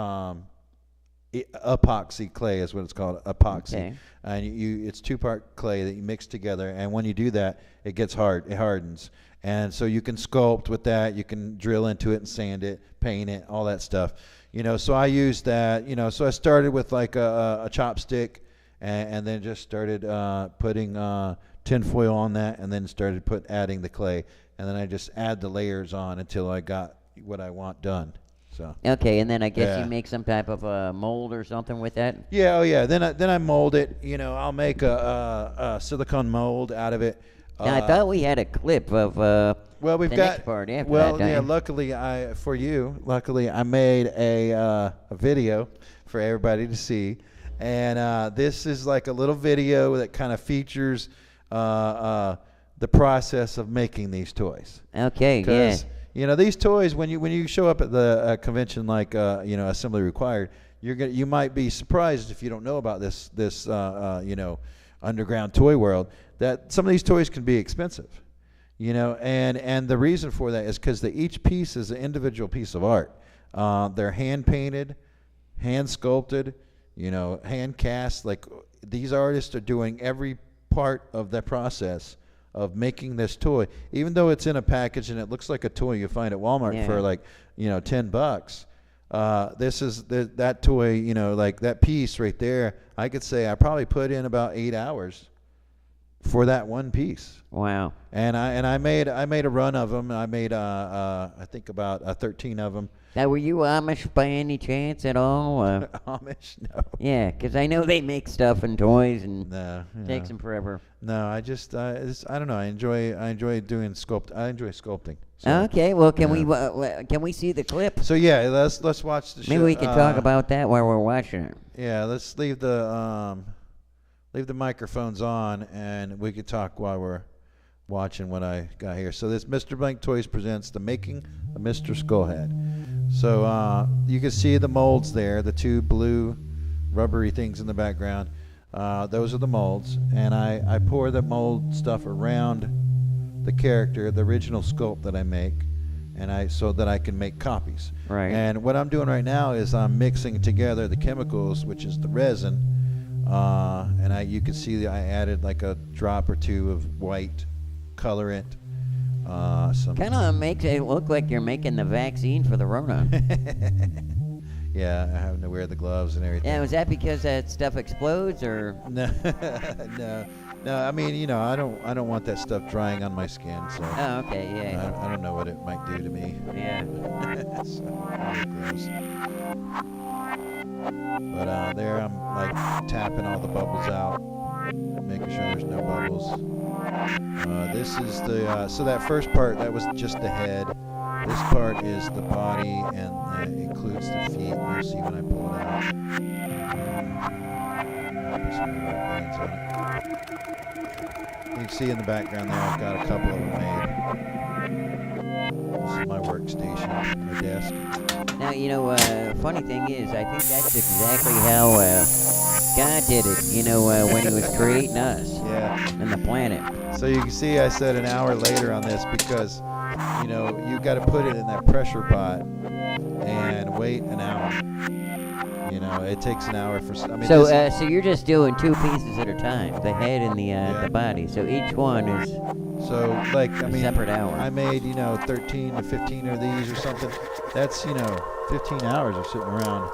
Epoxy clay is what it's called, epoxy. Okay. And it's 2-part clay that you mix together, and when you do that, it gets hard, it hardens. And so you can sculpt with that, you can drill into it and sand it, paint it, all that stuff. So I used that, so I started with like a chopstick, and then just started putting tinfoil on that, and then started adding the clay, and then I just add the layers on until I got what I want done. So. Okay, and then I guess you make some type of a mold or something with that? Yeah, Then I mold it. I'll make a silicone mold out of it. Now, I thought we had a clip of well, we've the got next part after well, that. yeah. Luckily, I made a video for everybody to see, and this is like a little video that kind of features the process of making these toys. Okay, yeah. Because these toys, when you show up at the convention like Assembly Required, you might be surprised if you don't know about this underground toy world, that some of these toys can be expensive, and the reason for that is because each piece is an individual piece of art. They're hand painted, hand sculpted, hand cast. Like, these artists are doing every part of that process of making this toy, even though it's in a package and it looks like a toy you find at Walmart for like $10. This is that toy, like that piece right there. I could say I probably put in about 8 hours for that one piece. Wow. And I made a run of them. I made I think about 13 of them. Now, were you Amish by any chance at all? Amish? No. Yeah, because I know they make stuff and toys, and takes them forever. No, I just I don't know. I enjoy doing I enjoy sculpting. So, okay, well, can we see the clip? So yeah, let's watch the show. Maybe we can talk about that while we're watching it. Yeah, let's leave the microphones on, and we could talk while we're watching what I got here. So this Mr. Blank Toys presents the making of Mr. Skullhead. So you can see the molds there, the two blue rubbery things in the background. Those are the molds, and I pour the mold stuff around the character, the original sculpt that I make, and so that I can make copies. Right. And what I'm doing right now is I'm mixing together the chemicals, which is the resin, and you can see that I added like a drop or two of white colorant. Kind of makes it look like you're making the vaccine for the Rona. Yeah, having to wear the gloves and everything. Yeah, was that because that stuff explodes, or? No, no. I mean, I don't want that stuff drying on my skin. So. Oh, okay, yeah. I don't know what it might do to me. Yeah. It's really gross. But there, I'm like tapping all the bubbles out, making sure there's no bubbles. This is so that first part, that was just the head. This part is the body, and it includes the feet. You'll see when I pull it out. Put some more bands on it. You can see in the background there, I've got a couple of them made. This is my workstation, my desk. Now, funny thing is, I think that's exactly how God did it, when he was creating us. Yeah. And the planet. So you can see I said an hour later on this because, you got to put it in that pressure pot and wait an hour. It takes an hour for. So you're just doing two pieces at a time, the head and the body. So each one is. So a separate hour. I made 13 to 15 of these or something. That's 15 hours of sitting around.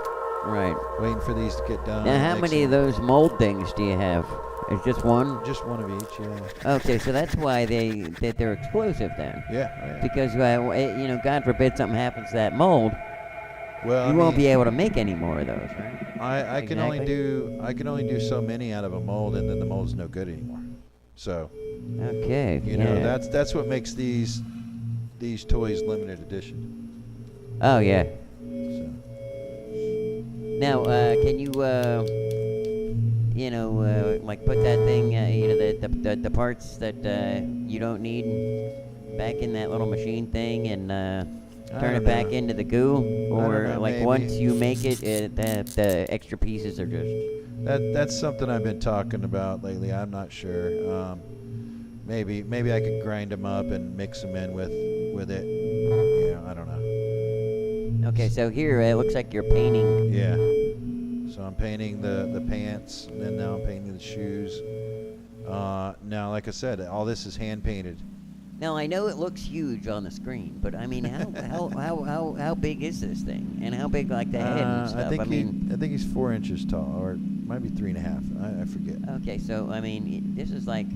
Right. Waiting for these to get done. Now, how many of those mold things do you have? It's just one? Just one of each, yeah. Okay, so that's why they're explosive then. Yeah. Because God forbid something happens to that mold. Well, you won't be able to make any more of those, right? I can only do so many out of a mold, and then the mold's no good anymore. So. Okay. That's what makes these toys limited edition. Oh yeah. So. Now, can you like put that thing, the parts that you don't need back in that little machine thing and turn it back into the goo? Or like maybe. Once you make it, the extra pieces are just... That's something I've been talking about lately. I'm not sure. Maybe I could grind them up and mix them in with it. I don't know. Okay, so here it looks like you're painting. Yeah. So I'm painting the pants, and then now I'm painting the shoes. Now, like I said, all this is hand painted. Now I know it looks huge on the screen, but I mean, how big is this thing, and how big like the head and stuff? I think he's 4 inches tall, or it might be 3.5. I forget. Okay, so I mean, this is like,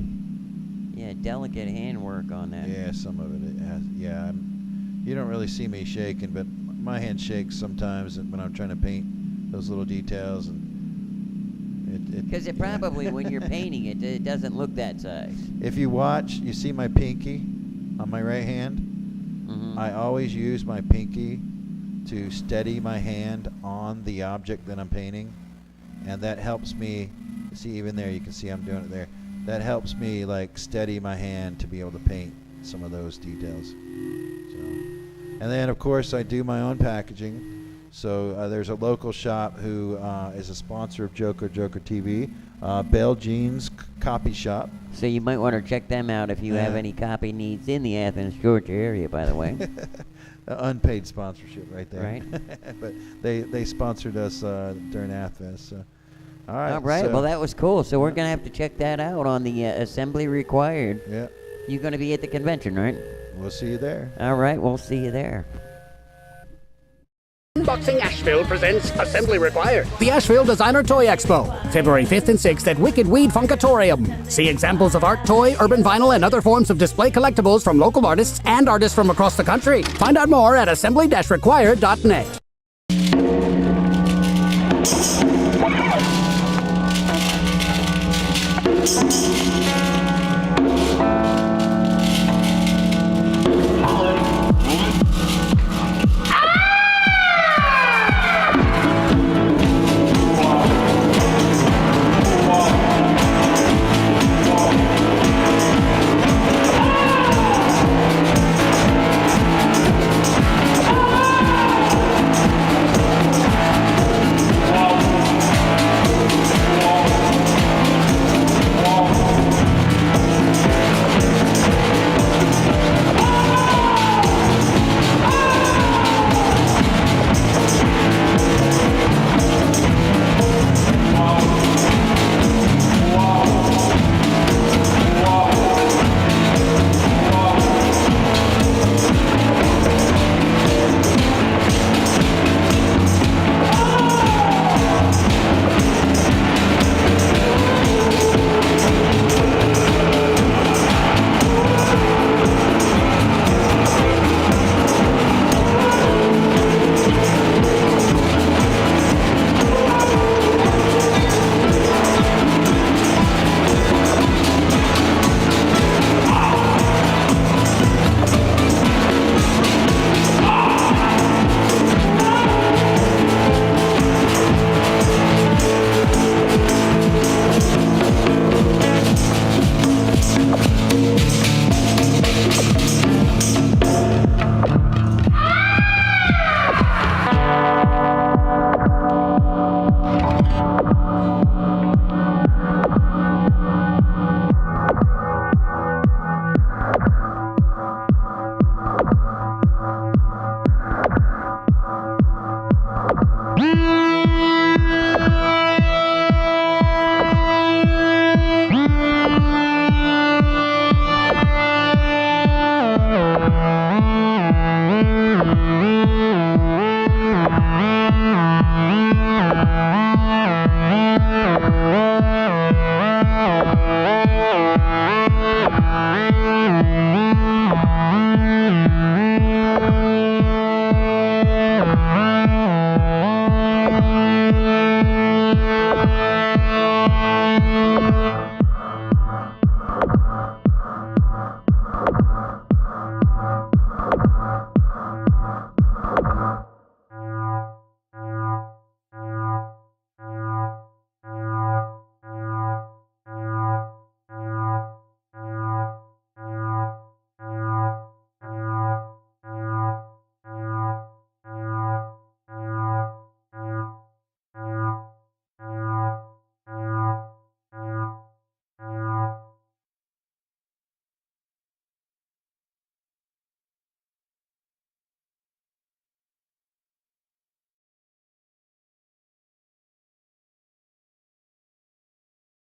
delicate handwork on that. Yeah, some of it has. Yeah, you don't really see me shaking, but my hand shakes sometimes when I'm trying to paint those little details, and Because it probably, when you're painting it, it doesn't look that size. If you watch, you see my pinky on my right hand. I always use my pinky to steady my hand on the object that I'm painting, and that helps me. See, even there, you can see I'm doing it there. That helps me like steady my hand to be able to paint some of those details. So, and then of course I do my own packaging. So there's a local shop who is a sponsor of JOKERJOKERtv, Bell Jeans Copy Shop. So you might want to check them out if you have any copy needs in the Athens, Georgia area, by the way. Unpaid sponsorship right there. Right. But they sponsored us during Athens. So. All right. All right. Well, that was cool. So we're going to have to check that out on the Assembly Required. Yeah. You're going to be at the convention, right? We'll see you there. All right. We'll see you there. Unboxing Asheville presents Assembly Required. The Asheville Designer Toy Expo, February 5th and 6th at Wicked Weed Funkatorium. See examples of art, toy, urban vinyl, and other forms of display collectibles from local artists and artists from across the country. Find out more at assembly-required.net.